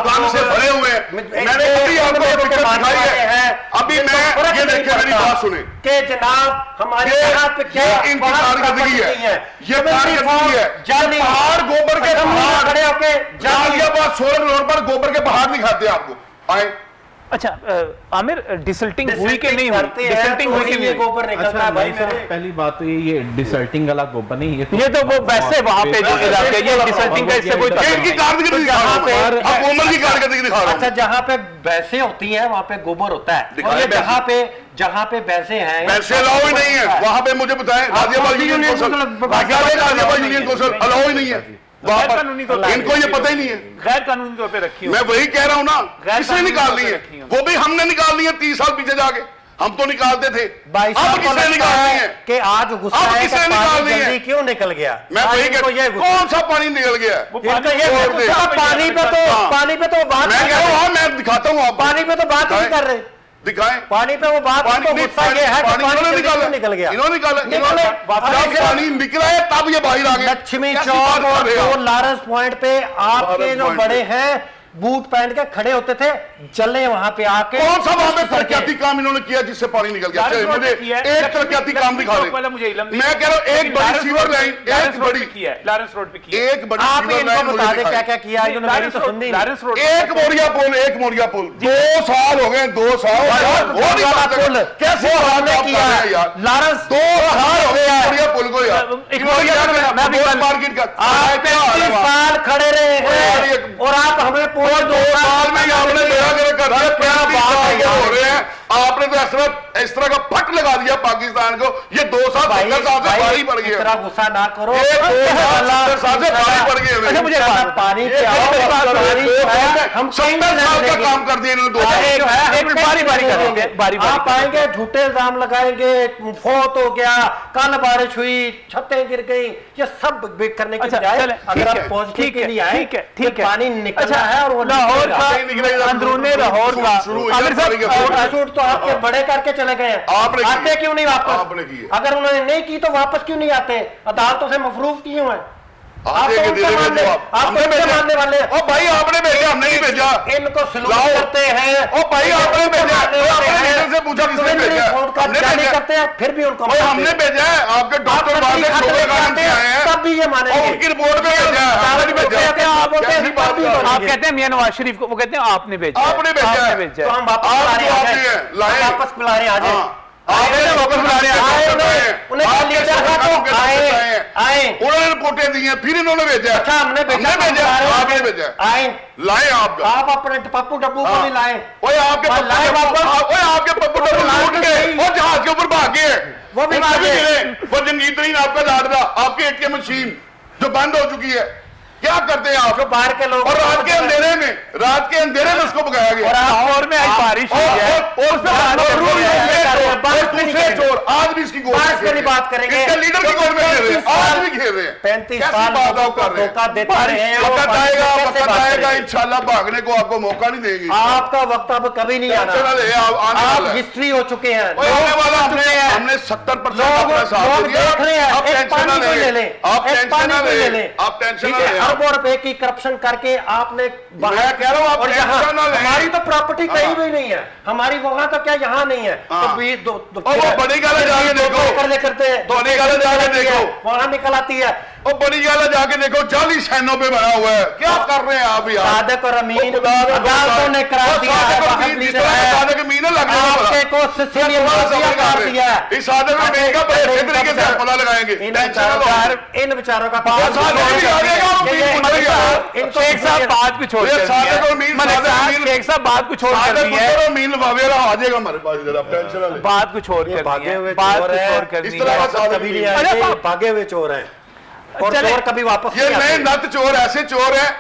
गंद से भरे हुए हैं, मैंने अभी आपको पिक्चर दिखाई है, अभी मैं ये देखिए मेरी बात सुने कि जनाब हमारे ये यहाँ पे क्या इनकी कारकर्दगी है, ये कारकर्दगी है, जाली पहाड़ गोबर के पहाड़ खड़े होके जालियाबाद सोलन रोड पर गोबर के पहाड़ दिखाते हैं आपको, आए अच्छा आमिर डिसल्टिंग हुई कि नहीं हुई? डिसल्टिंग हुई कि नहीं हुई? गोबर निकलता अच्छा है भाई भाई साहब, मेरे। पहली बात तो ये डिसल्टिंग वाला गोबर नहीं, ये तो वो वैसे वहां पे जो इलाके, ये डिसल्टिंग का इससे कोई ये इनकी कारकर्दगी दिखा रहा हूं, अब कोमल की कारकर्दगी दिखा रहा अच्छा हूं। जहाँ पे भैंसे होती हैं वहाँ पे गोबर होता है, दिखाएं और ये भैंसे। जहाँ पे भैंसे हैं पैसे अलाउ ही नहीं है वहां पे, मुझे बताएं Ghaziabad union council, Ghaziabad union council allow ही नहीं है वहां पर, कानूनी तौर पे इनको ये पता ही नहीं है। गैर कानूनी तौर पे रखी हो। मैं वही कह रहा हूं ना, गैर किसने कानूनी निकालनी तौर पे है? रखी हो। वो भी हमने निकालनी है 30 साल पीछे जाके, हम तो निकालते थे, भाई अब साहब को किसने लगता निकालनी है? कि आज गुस्सा अब है किसने कि पानी निकालनी है? जल्दी क्यों निकल गया? मैं आज वही इनको कह, ये गुस्सा- कौन सा पानी निकल गया है? इनका ये छोड़ दे। गुस्सा पानी पे तो हाँ। पानी पे तो बात मैं नहीं कह कर रहा रहे। हूं, मैं दिखाता हूं आपको, पानी पे तो बात नहीं कर रहे, दिखाएं पानी पे वो बात पानी तो नहीं, गुस्सा ये है कि पानी इन्होंने जल्दी निकाला, क्यों निकल गया? इन्होंने निकाला, निकले। जब पानी निकला है तब ये बाहर आ गए। लक्ष्मी कैसी चौक बात कर और रहे हो? जो लारंस पॉइंट पे आपके लारंस जो पॉइंट बड़े पे। हैं बूट पहन के खड़े होते थे, चले वहां पे आके कौन सा वहां पे सड़कें। तरक्याती काम इन्होंने किया जिससे पानी निकल गया? चलिए, मुझे एक तरक्याती काम दिखा दे। मैं कह रहा हूं एक बड़ी सीवर लाइन, एक बड़ी, लारेंस रोड पे किया है। एक बड़ी आप सीवर इनको लाइन बता मुझे दे क्या दिखाई। क्या किया इन्होंने, मेरी तो सुननी नहीं। लारेंस रोड एक मोरिया पुल 2 साल हो गए, 2 साल वो नहीं बात पुल कैसे हमने आपने किया किया यार? लारंस 2 साल हो गए मोरिया पुल को यार, एक इन्होंने मोरिया क्या पुल किया? मैं भी कल- मार्केट का आप 35 साल खड़े रहे हैं और आप हमें पूरे 2 साल में ही आपने मेरा कर दिया, क्या बात है यार। हो रहे हैं आपने तो इस तरह का फट लगा दिया पाकिस्तान को। ये 2 साल 70 साल से भारी पड़ गए, इतना गुस्सा ना करो। ये 2 साल 70 साल से भारी पड़ गए। अच्छा, मुझे बात- पानी ये पे आओ, हम हम 70 साल का काम कर दिया इन्होंने 2 अच्छा, साल। एक है, एक मिनट, बारी बारी करेंगे, बारी बारी आप आएंगे झूठे इल्जाम लगाएंगे, फौत हो गया, कल बारिश हुई, छतें गिर गई, ये सब करने के अच्छा, बजाय चलें, अगर ठीक आप है, पॉजिटिव ठीक के है, लिए आए ठीक है, कि ठीक है। पानी निकलना अच्छा, है और वो लाहौर निकलेगा। का नहीं निकलेगा, अंदरूनी लाहौर का शुरू हुई आमिर साहब, है, फोटोशूट तो आपके बड़े करके चले गए हैं, आपने की आते है। क्यों नहीं वापस? आपने की है। अगर उन्होंने नहीं की तो वापस क्यों नहीं आते? अदालतों से मफरूज किए हुए हैं। आप आते तो के उनसे दिले में मानने- जवाब। आप हमने तो उनसे भेजा। मानने वाले हैं। ओ भाई आपने भेजा, हमने नहीं भेजा। इनको सलूट लाओ। करते हैं। ओ भाई आपने भेजा, आपने लीडर से पूछा किसने भेजा? हमने जारी भेजा। करते हैं फिर भी उनको भाई हमने भेजा है, आपके डॉक्टर बाहर से शोभा गांधी से आए हैं, तब भी ये और मानेंगे। उनकी रिपोर्ट में भेजा है, हमने नहीं भेजा। कैसी बात कर रहे हो? आप कहते हैं मियां नवाज शरीफ को, वो कहते हैं आपने भेजा है। आपने भेजा है। आपने भेजा तो है। हम वापस आप बुला रहे जो हैं, आपने हम लाए। वापस बुला रहे हैं, आ जाए। हाँ। आपने वापस बुला रहे हैं, आए उन्हें आपके लीडर शोभा का तो गांधी के आए साथ आए हैं। आए। उन्होंने रिपोर्टें दी हैं, फिर इन्होंने भेजा। अच्छा हमने भेजा, आपने भेजा, आए लाए आपका। आप अपने पप्पू डब्बू को भी लाए। ओए आपके और लाए वापस। ओए आपके पप्पू डब्बू लूट गए, वो जहाज के ऊपर भाग गए, वो भी उनसे भाग गए। मिले। वो जंगीर तरीन आपका लाडला, आपके एटीएम मशीन जो बंद हो चुकी है, क्या करते हैं आप? जो बाहर के लोग और रात के अंधेरे में उसको भगाया गया। और लाहौर में आज बारिश हुई है, और दूसरे चोर आज भी इसकी गोद बात करेंगे, इसके लीडर की गोद में खेल रहे हैं, आज भी खेल रहे हैं। 35 साल धोखा देते रहे हैं। वक्त आएगा इंशाल्लाह, भागने को आपको मौका नहीं देंगे। आपका वक्त अब कभी नहीं आना, आप हिस्ट्री हो चुके हैं। हमने 70% अपना साथ दिया। आप टेंशन ना लें, आप टेंशन ना लें, आप टेंशन ना लें। अरबों रुपए की करप्शन करके आपने, मैं कह रहा हूं आप टेंशन ना लें। हमारी तो प्रॉपर्टी कहीं भी नहीं है, हमारी वहां तो क्या यहाँ नहीं है, तो भी वो बड़ी गल जाके देखो, करते बड़ी गल जाके देखो, वहां निकल आती है। और बड़ी गल जाके देखो, 40 सैनों पे बना हुआ है। क्या कर रहे हैं आप यार? सादिक और अमीन अदालतों ने करार दिया है, सादिक अमीन आपके को सिसिलियन माफिया करार दिया है। इस सादिक अमीन का बड़े अच्छे तरीके से पता लगाएंगे। इन विचारों का शेख साहब बात को छोड़ शेख साहब बात को छोड़ कर दी है, आ जाएगा हमारे पास इधर, आप टेंशन ना लें। बात को छोड़ कर भागे हुए इस तरह का सादिक कभी नहीं आएंगे, भागे हुए चोर हैं और चोर कभी वापस ये नहीं नए आते। नत चोर ऐसे चोर हैं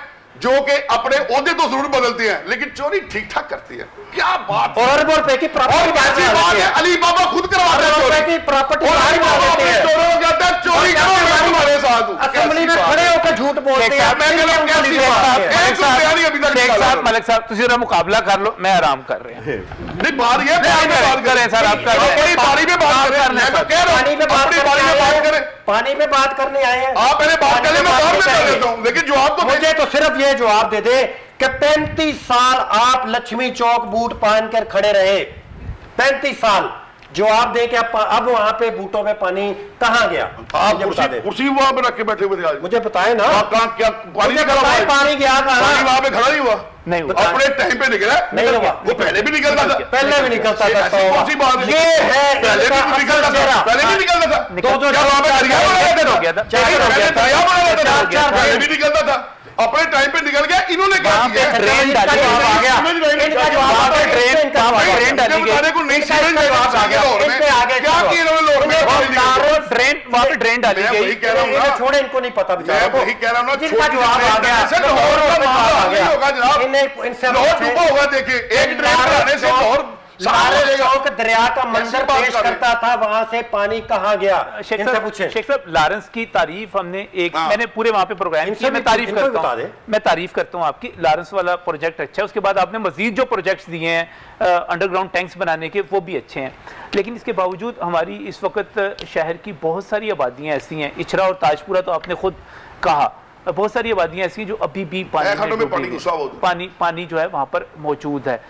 जो कि अपने ओहदे तो जरूर बदलते हैं, लेकिन चोरी ठीक ठाक करती है। क्या बात है? और अरबों रुपए की और प्रॉपर्टी कैसी बात है, अली बाबा खुद करवाते हैं रुपए चोरी। की प्रॉपर्टी और अली बाबा अपने चोरों को कहते हैं चोरी करो, मैं तुम्हारे साथ हूं। असेंबली में खड़े होकर झूठ बोलते हैं। मैं कह रहा हूं कैसी बात है? एक रुपया नहीं अभी तक शेख निकाला। साहब, मलिक साहब, तुसी जरा मुकाबला कर लो, मैं आराम कर रहे हैं। नहीं बात ये बात करें सर, आप कर रहे हैं। अपनी बारी में बात करें। मैं तो कह रहा हूं पानी पे बात अपनी बारी में बात करें। पानी पे बात करने आए हैं आप पहले बात करें, मैं बाद में कर लेता हूं, लेकिन जवाब तो मुझे तो सिर्फ ये जवाब दे दे कि 35 साल आप लक्ष्मी चौक बूट पहन कर खड़े रहे, 35 साल जवाब दे के अब वहां पे बूटों में पानी कहां गया? आप कुर्सी वहां पे रख के बैठे हुए थे आज। मुझे बताए ना, कहां क्या पानी मुझे निकला? बताए पानी गया पानी कहां? वहां पे खड़ा नहीं हुआ, नहीं हुआ। अपने टाइम पे निकला नहीं हुआ। वो पहले भी निकलता था, पहले भी निकलता था। ऐसी कौन सी बात है? ये है पहले इसका भी निकलता असल था, चेहरा। पहले भी निकलता था। निकल- तो क्या वहां पे दरिया बना रहता था? हो गया था। पहले दरिया बना रहता था, चार- पहले भी निकलता था, अपने टाइम पे निकल गया। इन्होंने क्या किया? ट्रेन डाली गई, आ गया। इनका जवाब आ गया। ट्रेन डाली गई, बताने को नहीं सीमेंट का जवाब आ गया। इन पे आ गया। क्या किया इन्होंने? लोग में पानी निकला। ट्रेन वहां पे ट्रेन डाली मैं गई। वही कह रहा हूं ना, छोड़े, इनको नहीं पता मैं बेचारों को। वही कह रहा हूं ना, जिनका छोटी जवाब आ गया, ट्रेन लाहौर का मामला नहीं होगा जनाब। इन्हें इनसे लाहौर डूबा होगा, देखिए एक ट्रेन बनाने से लाहौर सारा हो जाएगा। चौक दरिया का मंजर बात पेश कर रहे हैं। करता था, वहां से पानी कहाँ गया? शेख इनसे साहब, पूछे। शेख साहब, लॉरेंस की तारीफ हमने एक, हाँ। मैंने पूरे वहां पे प्रोग्राम इनसे किया, मैं भी- तारीफ इनको भी करता बता हूं, दे। मैं तारीफ करता हूं आपकी। लॉरेंस वाला प्रोजेक्ट अच्छा है, उसके बाद आपने मजीद जो प्रोजेक्ट्स दिए हैं अंडरग्राउंड टैंक्स बनाने के, वो भी अच्छे हैं। लेकिन इसके बावजूद हमारी इस वक्त शहर की बहुत सारी आबादियाँ ऐसी हैं, इचरा और ताजपुरा तो आपने खुद कहा, बहुत सारी आबादियाँ ऐसी हैं जो अभी भी खड्डों में पानी पानी पानी जो है वहाँ पर मौजूद है।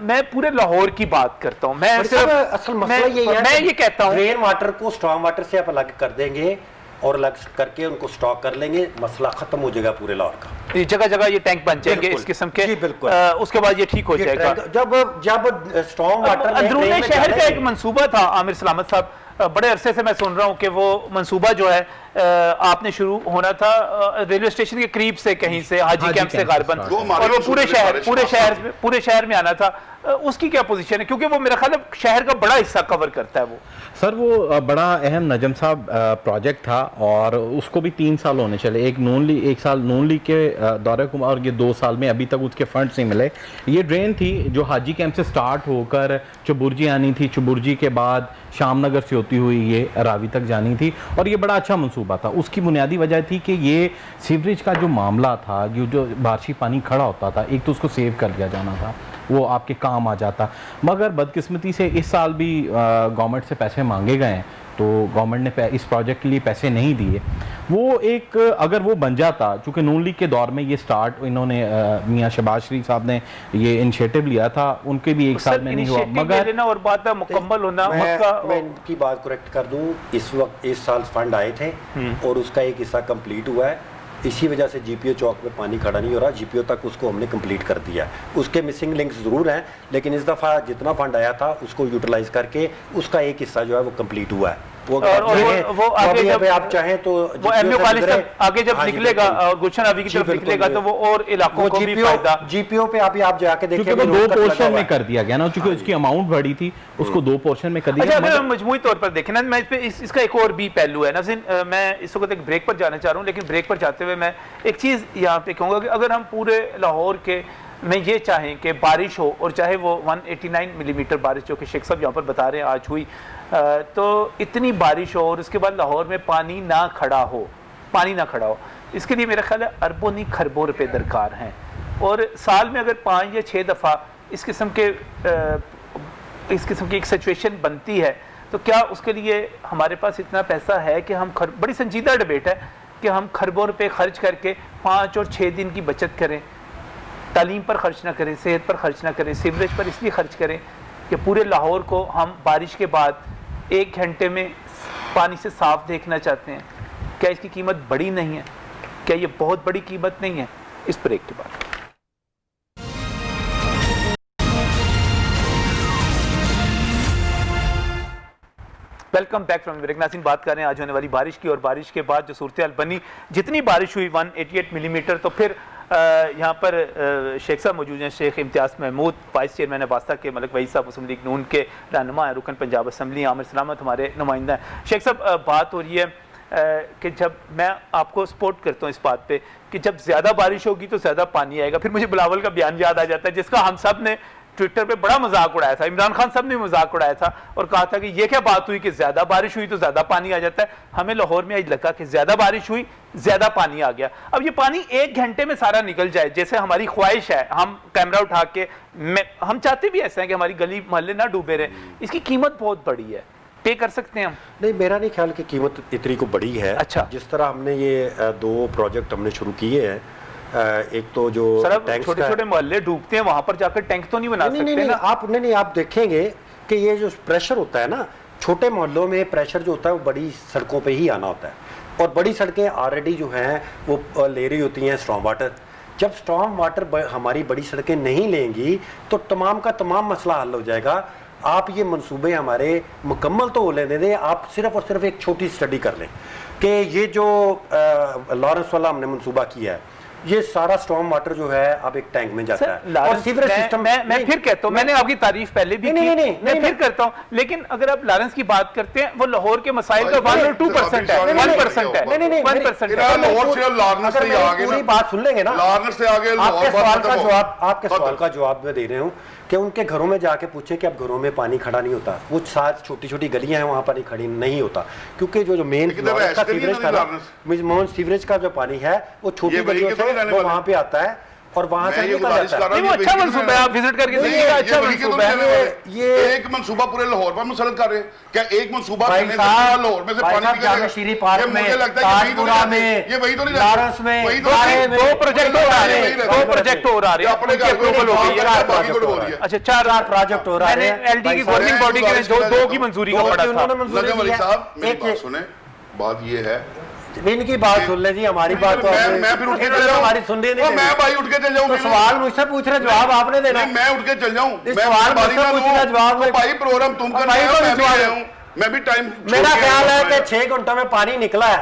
मैं पूरे लाहौर की बात करता हूँ, मैं असल मसला ये है, मैं ये कहता हूँ, रेन वाटर को स्टॉर्म वाटर से आप अलग कर देंगे और अलग करके उनको स्टॉक कर लेंगे, मसला खत्म हो जाएगा पूरे लाहौर का। जगह जगह ये टैंक बन जाएंगे बिल्कुल। इस किस्म के। जी, बिल्कुल। उसके बाद ये ठीक हो जाएगा। जब स्टॉर्म वाटर अंदरूनी शहर का एक मंसूबा था, आमिर सलामत साहब, बड़े अरसे से मैं सुन रहा हूँ कि वो मंसूबा जो है आपने शुरू होना था रेलवे स्टेशन के करीब से, कहीं से हाजी कैंप से गारबन, और वो पूरे शहर में आना था। उसकी क्या पोजीशन है? क्योंकि वो मेरा ख्याल है शहर का बड़ा हिस्सा कवर करता है वो। सर वो बड़ा अहम नजम साहब प्रोजेक्ट था और उसको भी 3 साल होने चले। एक साल नून लीग के दौरे को, और ये 2 साल में अभी तक उसके फंड्स नहीं मिले। ये ड्रेन थी जो हाजी कैंप से स्टार्ट होकर चुबुर्जी आनी थी, चुबुर्जी के बाद शामनगर से होती हुई ये रावी तक जानी थी, और ये बड़ा अच्छा मंसूबा था। उसकी बुनियादी वजह थी कि ये सीवरेज का जो मामला था, जो बारिशी पानी खड़ा होता था, एक तो उसको सेव कर दिया जाना था, वो आपके काम आ जाता। मगर बदकिस्मती से इस साल भी गवर्नमेंट से पैसे मांगे गए हैं, तो गवर्नमेंट ने इस प्रोजेक्ट के लिए पैसे नहीं दिए। वो एक अगर वो बन जाता, चूँकि नून लीग के दौर में ये स्टार्ट इन्होंने मियाँ शहबाज शरीफ साहब ने ये इनिशिएटिव लिया था, उनके भी 1 साल में नहीं हुआ। मगर और बात मुकम्मल होना, मैं इनकी बात करेक्ट कर दूं, इस वक्त इस साल फंड आए थे और उसका एक हिस्सा कंप्लीट हुआ है। इसी वजह से जीपीओ चौक में पानी खड़ा नहीं हो रहा, जीपीओ तक उसको हमने कंप्लीट कर दिया है। उसके मिसिंग लिंक्स ज़रूर हैं, लेकिन इस दफ़ा जितना फंड आया था उसको यूटिलाइज करके उसका एक हिस्सा जो है वो कंप्लीट हुआ है। वो आगे जब आप चाहें तो वो एमयू कॉलेज तक आगे जब निकलेगा गुलशन अभी की तरफ निकलेगा तो वो और इलाकों को भी फायदा। जीपीओ पे आप जाके देखिए क्योंकि वो 2 पोर्शन में कर दिया गया ना, क्योंकि उसकी अमाउंट बड़ी थी, उसको 2 पोर्शन में कर दिया। अच्छा, अगर हम मजमूई तौर पर देखें ना, मैं इस पे इसका एक और भी पहलू है नाज़रीन, मैं इस वक्त एक ब्रेक पर जाना चाह रहा हूँ, लेकिन ब्रेक पर जाते हुए मैं एक चीज़ यहाँ पे कहूँगा कि अगर हम पूरे लाहौर के में ये चाहें कि बारिश हो, और चाहे वो 189 मिलीमीटर बारिश जो कि शेख साहब यहाँ पर बता रहे हैं आज हुई, तो इतनी बारिश हो और उसके बाद लाहौर में पानी ना खड़ा हो, इसके लिए मेरा ख्याल है अरबों नहीं खरबों रुपए दरकार हैं। और साल में अगर 5 या 6 दफ़ा इस किस्म की एक सिचुएशन बनती है, तो क्या उसके लिए हमारे पास इतना पैसा है कि हम बड़ी संजीदा डिबेट है कि हम खरबों रुपए खर्च करके 5 और 6 दिन की बचत करें, तालीम पर खर्च ना करें, सेहत पर खर्च ना करें, सीवरेज पर इसलिए खर्च करें कि पूरे लाहौर को हम बारिश के बाद 1 घंटे में पानी से साफ देखना चाहते हैं। क्या इसकी कीमत बड़ी नहीं है? क्या ये बहुत बड़ी कीमत नहीं है? इस ब्रेक के बाद वेलकम बैक फ्रॉम ब्रेक। नाज़रीन, बात कर रहे हैं आज होने वाली बारिश की, और बारिश के बाद जो सूरत हाल बनी, जितनी बारिश हुई 188 मिलीमीटर, तो फिर यहाँ पर शेख साहब मौजूद हैं, शेख इम्तियाज़ महमूद, वाइस चेयरमैन वास्ता के, मलिक वहीद साहब मुस्लिम लीग नून के रहनुमा हैं, रुकन पंजाब असम्बली, आमिर सलामत हमारे नुमाइंदा हैं। शेख साहब, बात हो रही है कि जब मैं आपको सपोर्ट करता हूँ इस बात पे कि जब ज़्यादा बारिश होगी तो ज़्यादा पानी आएगा, फिर मुझे बिलावल का बयान याद आ जाता है जिसका हम सब ने ट्विटर पे बड़ा मजाक उड़ाया था, इमरान खान साहब ने मजाक उड़ाया था और कहा था कि ये क्या बात हुई कि ज्यादा बारिश हुई तो ज्यादा पानी आ जाता है। हमें लाहौर में आज लगा कि ज्यादा बारिश हुई, ज्यादा पानी आ गया। अब ये पानी 1 घंटे में सारा निकल जाए, जैसे हमारी ख्वाहिश है, हम कैमरा उठा के हम चाहते भी ऐसे हैं कि हमारी गली मोहल्ले ना डूबे रहे, इसकी कीमत बहुत बड़ी है, पे कर सकते हैं हम? नहीं, मेरा नहीं ख्याल कि कीमत इतनी को बड़ी है। अच्छा, जिस तरह हमने ये 2 प्रोजेक्ट हमने शुरू किए हैं, एक तो जो छोटे छोटे मोहल्ले डूबते हैं, वहां पर जाकर टैंक तो नहीं बना सकते ना आप देखेंगे कि ये जो प्रेशर होता है ना, छोटे मोहल्लों में प्रेशर जो होता है वो बड़ी सड़कों पे ही आना होता है, और बड़ी सड़कें ऑलरेडी जो हैं वो ले रही होती हैं स्टॉर्म वाटर। जब स्टॉर्म वाटर हमारी बड़ी सड़कें नहीं लेंगी तो तमाम का तमाम मसला हल हो जाएगा। आप ये मंसूबे हमारे मुकम्मल तो हो लेने दें, आप सिर्फ और सिर्फ एक छोटी स्टडी कर लें कि ये जो लॉरेंस वाला हमने मंसूबा किया है, ये सारा स्टॉर्म वाटर जो है अब एक टैंक में जाता है और सीवरेज सिस्टम। मैं फिर कहता हूं, मैंने आपकी तारीफ पहले भी की, मैं फिर करता हूं, लेकिन अगर आप लॉरेंस की बात करते हैं, वो लाहौर के मसाइल का 1 और 2% है, 1% है, 1% है। लाहौर से लॉरेंस से आगे पूरी बात सुन लेंगे ना, लॉरेंस से आगे आपके सवाल का जवाब मैं दे रहे हूँ कि उनके घरों में जाके पूछें कि अब घरों में पानी खड़ा नहीं होता, वो साथ छोटी छोटी गलियां हैं वहां पानी खड़ी नहीं होता, क्योंकि जो मेन सीवरेज का जो पानी है वो छोटी गलियों से वो वहां पे आता है और वहां से निकल जाता है। वो अच्छा मंसूबा है, आप विजिट करके देखिएगा, अच्छा मंसूबा है। ये एक मंसूबा पूरे लाहौर पर मुसलत कर रहे हैं क्या? एक मंसूबा करने से लाहौर में से पानी निकलेगा? शीरी पार्क में, ताजपुरा में, ये वही तो नहीं, लॉरेंस में, 2 प्रोजेक्ट हो रहे हैं, 2 प्रोजेक्ट हो रहे हैं, अपने अप्रूवल हो गई है। अच्छा, 4 प्रोजेक्ट हो रहे हैं। मैंने एलडी की गवर्निंग बॉडी के 2 की मंजूरी का पड़ा था। नजम अली साहब, मेरी बात सुने, बात ये है, इनकी बात सुन ले जी, हमारी बात तो मैं फिर उठ के चल जाऊं, हमारी सुन रही नहीं, मैं भाई उठ के चल जाऊं, सवाल मुझसे पूछ रहे, जवाब आपने देना, मैं उठ के चल जाऊं, मैं सवाल मुझसे पूछना जवाब में भाई प्रोग्राम तुम कर रहे हो, मैं भी आया हूं, मैं भी टाइम। मेरा ख्याल है कि 6 घंटों में पानी निकला है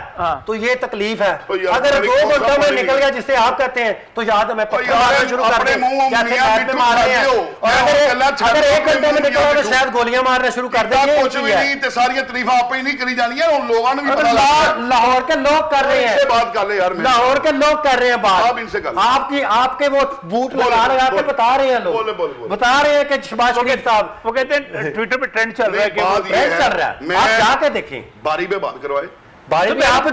तो ये तकलीफ है, अगर 2 घंटों में निकल गया जिसे आप कहते हैं तो याद है मैं पत्थर मारना शुरू कर दें, जैसे बैट में मार रहे हैं, और अगर 1 घंटे में निकला तो शायद गोलियां मारना शुरू कर देंगे। कुछ भी नहीं, ते सारी तारीफ आप ही नहीं करी जानी है, उन लोगों ने भी पता लाहौर के लोग कर रहे हैं, बात कर ले यार, लाहौर के लोग कर रहे हैं बात, आप इनसे कर, आपके वो बूट लगा लगा के बता रहे हैं लोग, बता रहे हैं कि शहबाज शरीफ साहब, वो कहते हैं ट्विटर पे ट्रेंड चल रहा है, ट्रेंड चल रहा है, आप जाके देखें, बारी पे बात करवाए, बारी पे आप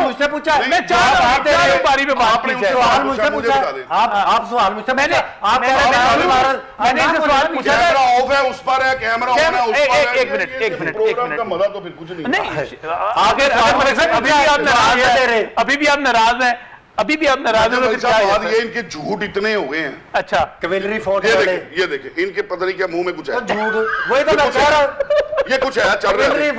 मुझसे पूछा, मैं बारी पे बात सवाल मुझसे पूछा, आप सवाल मुझसे मैंने सवाल पूछा, कैमरा ऑफ है, उस पर है, कैमरा ऑन है, उस पर है। एक मिनट का मजा तो फिर कुछ नहीं। अगर अभी भी आप नाराज हैं, अभी भी आप नाराज हो, ये इनके झूठ इतने हो गए हैं। अच्छा, कवेलरी फोर्ट ये देखे इनके पता नहीं क्या मुंह में कुछ है, झूठ वही तो मैं कह रहा हूं, ये कुछ है चल रहा है,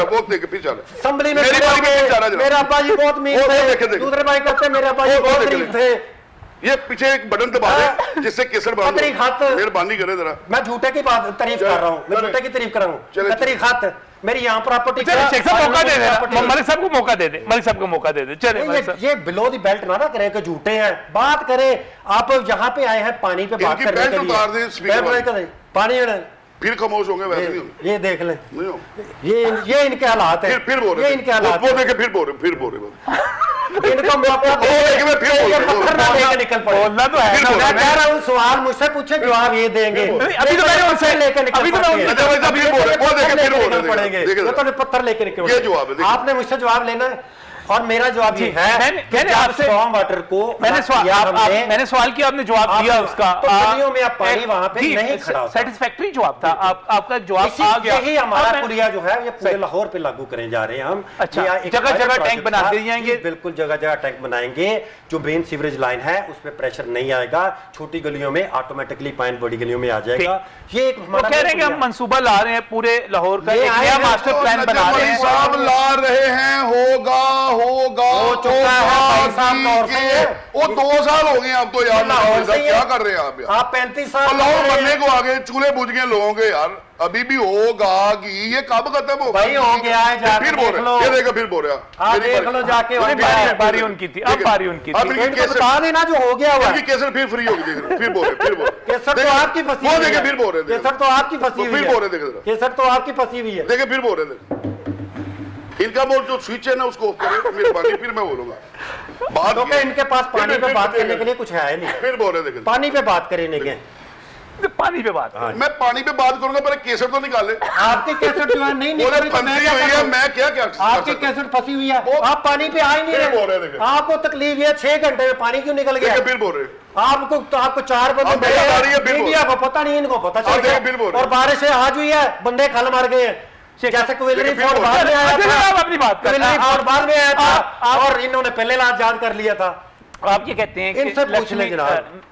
वो देखे फिर चल असेंबली में मेरे अब्बा जी बहुत मीर थे, दूसरे भाई कहते मेरे अब्बा जी बहुत गरीब थे, ये पीछे एक बटन दबा दे जिससे केसर बांध दो, मेहरबानी करे जरा। मैं झूठे की बात तारीफ कर रहा हूं, मैं झूठे की तारीफ कर रहा हूं, कतरी खत मेरी यहाँ प्रॉपर्टी चलो शेख साहब मौका दे दे, मलिक साहब को मौका दे दे, मलिक साहब को मौका दे दे। चले मलिक साहब, ये बिलो दी बेल्ट ना करे कि झूठे हैं, बात करे। आप यहाँ पे आए हैं पानी पे बात इनकी करने बेल्ट के उतार दें, स्पीकर लिए वाली। पानी फिर खामोश होंगे, वैसे नहीं होंगे। ये देख लें, नहीं हो। ये इनके हालात है, फिर बोल रहे ये इनके हालात वो है। देखे फिर बोल रहे इनको मौका दो, देखे मैं फिर बोल ये रहा हूँ। पत्थर ना लेके निकल पड़े। बोलना तो है फिर ना, बोल मैं रहे कह रहा हूँ सवाल मुझसे पूछे, जवाब ये देंगे। अभी तो मैंने उनसे लेके निकल अभी तो पड़ते मैं हैं। अच्छा भाई साहब फिर बोल रहे, वो देखे फिर बोल रहे, पड़ेंगे, देखे ये तो पत्थर लेके निकल ये जवाब है, देखिए। आपने मुझसे जवाब लेना है और मेरा जवाब ये है मैंने आपसे स्ट्रॉन्ग वाटर को मैंने सवाल किया, आपने जवाब दिया उसका। तो गलियों में आप पानी वहां पे नहीं खड़ा होता। सेटिस्फैक्टरी जवाब था, आपका जवाब आ गया। यही हमारा अब मैं- पुलिया जो है ये पूरे लाहौर पे लागू करने जा रहे हैं हम। अच्छा, ये एक जगह-जगह पायलट टैंक प्रोजेक्ट बना था। दिए जाएंगे। जी, बिल्कुल जगह जगह टैंक बनाएंगे। जो मेन सीवरेज लाइन है उसमें प्रेशर नहीं आएगा, छोटी गलियों में ऑटोमेटिकली पानी बड़ी गलियों में आ जाएगा। ये एक वो हमारा कह रहे हैं कि हम मंसूबा ला रहे हैं पूरे लाहौर का, ये एक आए नया हैं, मास्टर प्लान बना रहे हैं। साहब ला रहे हैं, होगा हो चुका है भाई साहब, लाहौर से है। वो 2 साल हो गए अब तो यार। लाहौर से ही है। क्या कर रहे हैं आप यार? आप 35 साल लाहौर बनने को आगे चूल्हे बुझ गए लोगों के यार, अभी भी होगा कि ये कब खत्म होगा? भाई हो गया है, जाके फिर बोल देख लो। रहे, ये देखो फिर बोल रहे आप देख लो जाके, हो गया है। बारी उनकी थी, अब बारी उनकी अब थी। इनकी इनको बता देना जो हो गया हुआ है। इनकी केसर फिर फ्री होगी, देख रहे, फिर बोल रहे, फिर बोल रहे। केसर तो देखिए, आपकी फंसी वो हुई देखे है। फिर बोल रहे, देखिए। केसर तो आपकी फंसी हुई फिर है। बोल रहे, देखे जरा। केसर तो आपकी फंसी हुई है। देखिए फिर बोल रहे थे। इनका वो जो स्विच है ना उसको ऑफ करें, मेहरबानी, फिर मैं बोलूंगा। बात क्योंकि इनके पास पानी पे बात करने के लिए कुछ है नहीं। फिर बोल रहे, देखे पानी पे बात करेंगे के पानी पे बात हाँ। मैं पानी पे बात करूंगा, पहले केसर तो निकाले। आपकी कैसेट जो है नहीं निकल बोले रही, तो मैं फंसी क्या हुई है, करूं? मैं क्या क्या कर आपकी सकता हूं? कैसेट फंसी हुई है, वो- आप पानी पे आ ही नहीं फिर बोल रहे रहे। देखिए। आपको तकलीफ है 6 घंटे में पानी क्यों निकल गया? देखिए फिर बोल रहे। आपको 4 बंदे अब मेरा बारी है, बिल बोल। मीडिया को पता नहीं, इनको पता चल अब देखिए, बिल गया। बोल। और बारिश आज हुई है, बंदे खल मार गए हैं। जैसे क्विलरी देखिए, फोर्ट बिल बाद में आया अच्छा, था, आप अपनी बात कर रहे हैं। क्विलरी फोर्ट बाद में आया था आप- और इन्होंने पहले रात याद कर लिया था। आप ये कहते हैं इनसे पूछ लक्ष्मी लें जनाब।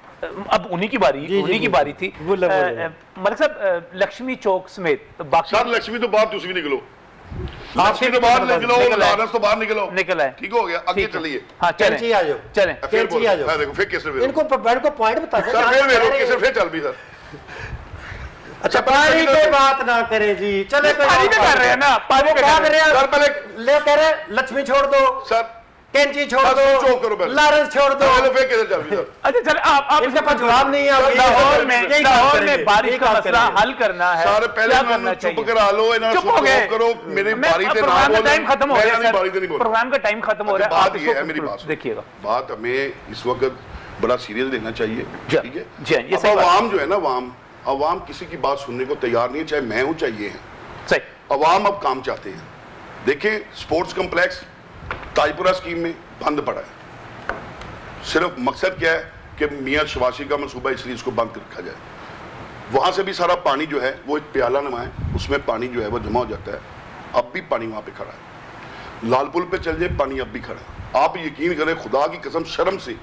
अब उन्हीं की बारी, जी, उन्हीं की जी। बारी थी। बोलो, बोलो। मलिक साहब, लक्ष्मी चौक समेत बाकी सर लक्ष्मी तो बाहर दूसरी निकलो, आपसे लक्ष्मी तो बाहर निकलो, निकल आए। लारस तो बाहर निकलो। निकल आए। ठीक हो गया, आगे ठीक है। चलिए। हाँ कैंची चलें आ जाओ। चलें। फिर कैंची बोल आ जाओ। देखो फिर केसर फिर इनको पॉइंट बता दो। सर फिर मेरे केसर फिर चल भी सर। अच्छा पानी पे बात ना करें जी, चले पानी पे कर रहे हैं ना, पानी पे क्या कर कर रहे रहे हैं। सर हैं? पहले ले कह रहे लक्ष्मी छोड़ दो, सर कैंची छोड़ बस दो, चुप करो पहले। लारस छोड़ दो। पहले फिर केसर चल भी सर। अच्छा चले, आप इनके पास जवाब नहीं है। अब लाहौर में यही काम लाहौर करेंगे, में बारिश यही का काम मसला करेंगे। हल करना है। सर पहले क्या इन्होंने करना चुप चाहिए? करा लो, इन्होंने चुप हो गए। करो, मेरी मैं- बारी पे ना प्रोग्राम का बोलो। टाइम खत्म हो मैं गया अपनी बारी पे नहीं सर, बोल प्रोग्राम का टाइम खत्म हो रहा है। बात आप ये इसको है, मेरी बात देखिएगा। बात हमें इस वक्त बड़ा सीरियस लेना चाहिए, जी, ठीक है? जी, ये अब सही बात है। अवाम जो है ना, अवाम किसी की बात सुनने को तैयार नहीं है, चाहे मैं हूं चाहे ये है। सही। अवाम अब काम चाहते हैं। देखिए स्पोर्ट्स कम्प्लेक्स ताजपुरा स्कीम में बंद पड़ा है। सिर्फ मकसद क्या है कि मियां शवाशी का मंसूबा, इसलिए इसको बंद रखा जाए। वहां से भी सारा पानी जो है वो एक प्याला नमा है, उसमें पानी जो है वो जमा हो जाता है। अब भी पानी वहां पे खड़ा है। लाल पुल पे चल जाए, पानी अब भी खड़ा है। आप यकीन करें, खुदा की कसम, शर्म से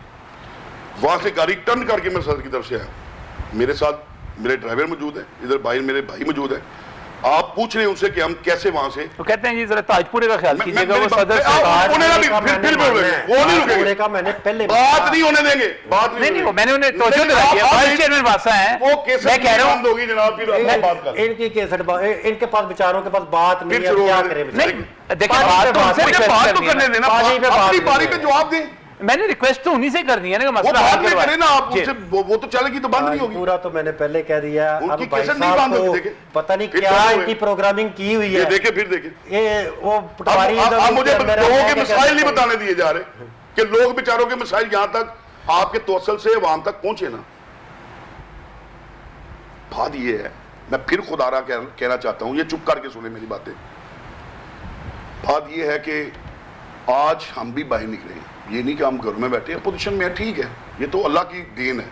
वहां से गाड़ी टर्न करके मैं सदर की तरफ से आया। मेरे साथ मेरे ड्राइवर मौजूद है, इधर मेरे भाई मौजूद है। आप पूछ रहे हैं उनसे कि हम कैसे वहां से तो कहते हैं जी जरा ताजपुरे का ख्याल कीजिएगा, वो मेरी बात- सदर आओ, सरकार- उन्हें ना भी- फिर बोलेंगे, वो नहीं रुकेंगे। पूरे का मैंने पहले बात नहीं होने देंगे, बात नहीं वो मैंने उन्हें तवज्जो लेकिन दिलाई है। आप- वाइस चेयरमैन वासा हैं, वो केसर मैं कह रहा हूँ बंद होगी जनाब, फिर आप बात कर। इनकी केसर इनके पास बेचारों के पास बात नहीं फिर है, शुरू क्या हो गए। करें नहीं बेचारे? देखिए पानी बात पे तो उनसे बात- रिक्वेस्ट बात तो करनी है करने ना। देना, पानी पे अपनी बात बारी करें। पे जवाब दें। मैंने रिक्वेस्ट तो उन्हीं से करनी है ना कि वो मसला बाद हल में करवाएं। करें ना, आप जी। उनसे वो तो चलेगी तो बंद नहीं होगी। पूरा तो मैंने पहले कह दिया। उनकी अब भाई केसर नहीं साहब बंद होगी, को देखें। पता नहीं फिर क्या चालू इनकी है। प्रोग्रामिंग की हुई ये है। देखे फिर देखे। ये वो पटवारी आप मुझे मेरा लोगों मैं के क्या मसाइल नहीं कहता बताने दिए जा रहे कि लोग बेचारों के मसाइल यहां तक आपके तवसल से अवाम तक पहुंचे ना। बात ये है, मैं फिर खुदारा कहना चाहता हूं, ये चुप करके सुने मेरी बातें। बात ये है कि आज हम भी बाहर निकले हैं, ये नहीं कि हम घर में बैठे हैं, पोजीशन में है, ठीक है, ये तो अल्लाह की देन है।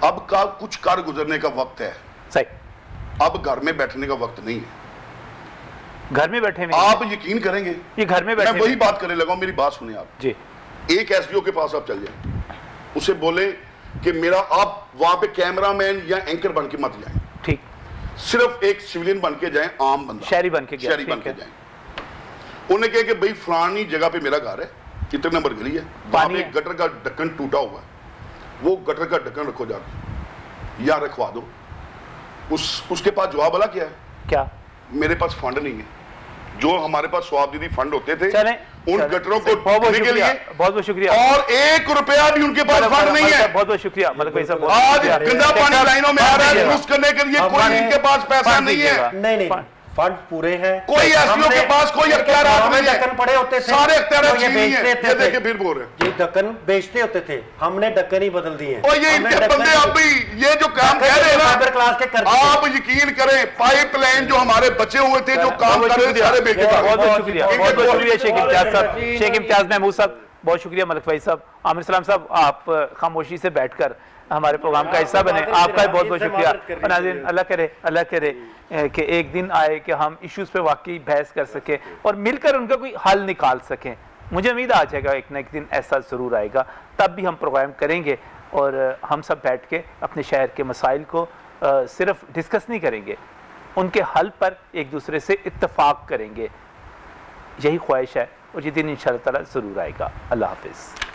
अब का कुछ कर गुजरने का वक्त है, सही। अब घर में बैठने का वक्त नहीं है। घर में बैठे हुए आप यकीन करेंगे, ये घर में मैं बैठे वही हुए- बात करने लगा हूं, मेरी बात सुने आप। जी एक एसडीओ के पास आप चल जाए, उसे बोले कि मेरा आप वहां पे कैमरामैन या एंकर बन के मत जाएं, ठीक, सिर्फ एक सिविलियन बन के जाएं, आम बंदा, शहरी बन के गया, शहरी बन ठीक के है। जाएं। उन्हें कहे कि भाई फलानी जगह पे मेरा घर है, कितने नंबर गली है, वहां पानी पे है। गटर का ढक्कन टूटा हुआ है, वो गटर का ढक्कन रखो जाके या रखवा दो। उसके पास जवाब वाला क्या है? क्या मेरे पास फंड नहीं है। जो हमारे पास स्वाबदीदी फंड होते थे चलें, उन चलें, गटरों बहुत को बहुत देने के शुक्रिया, लिए, बहुत बहुत शुक्रिया। और 1 रुपया भी उनके पास फंड नहीं है। बहुत बहुत शुक्रिया मलिक भाई साहब। आज गंदा पानी लाइनों में आ रहा है, दीजिएगा। दुरुस्त करने के लिए कोई हमारे इनके पास पैसा फंड नहीं दीजिएगा। है। नहीं फंड पूरे हैं। कोई एसडीओ के पास कोई अख्तियारात नहीं है। ढक्कन पड़े होते थे, सारे अख्तियारात तो ये छीन लिए हैं। बेचते ये थे। देखिए फिर बोल रहे हैं। ये ढक्कन बेचते होते थे, हमने ढक्कन ही बदल दिए। और ये हमने इनके ढक्कन बंदे ही- अब भी ये जो काम कह रहे हैं फाइबर क्लास के कर ना, दिए। आप यकीन करें पाइपलाइन जो हमारे बचे हुए थे, जो काम कर रहे थे, सारे बेच के बहुत भाग बहुत गए। शुक्रिया, इनके बहुत बहुत दो- शुक्रिया शेख इम्तियाज साहब, शेख इम्तियाज महमूद साहब, बहुत शुक्रिया मलिक भाई साहब। आमिर सलाम साहब, आप खामोशी से बैठकर हमारे प्रोग्राम का हिस्सा बने, आपका बहुत बहुत शुक्रिया। और नाज़रीन, अल्लाह करे कि एक दिन आए कि हम इश्यूज़ पे वाकई बहस कर सकें और मिलकर उनका कोई हल निकाल सकें। मुझे उम्मीद आ जाएगा एक ना एक दिन ऐसा ज़रूर आएगा, तब भी हम प्रोग्राम करेंगे और हम सब बैठ के अपने शहर के मसाइल को सिर्फ डिस्कस नहीं करेंगे, उनके हल पर एक दूसरे से इत्तफाक करेंगे। यही ख्वाहिश है और ये दिन इंशाअल्लाह ताला ज़रूर आएगा। अल्लाह हाफिज़।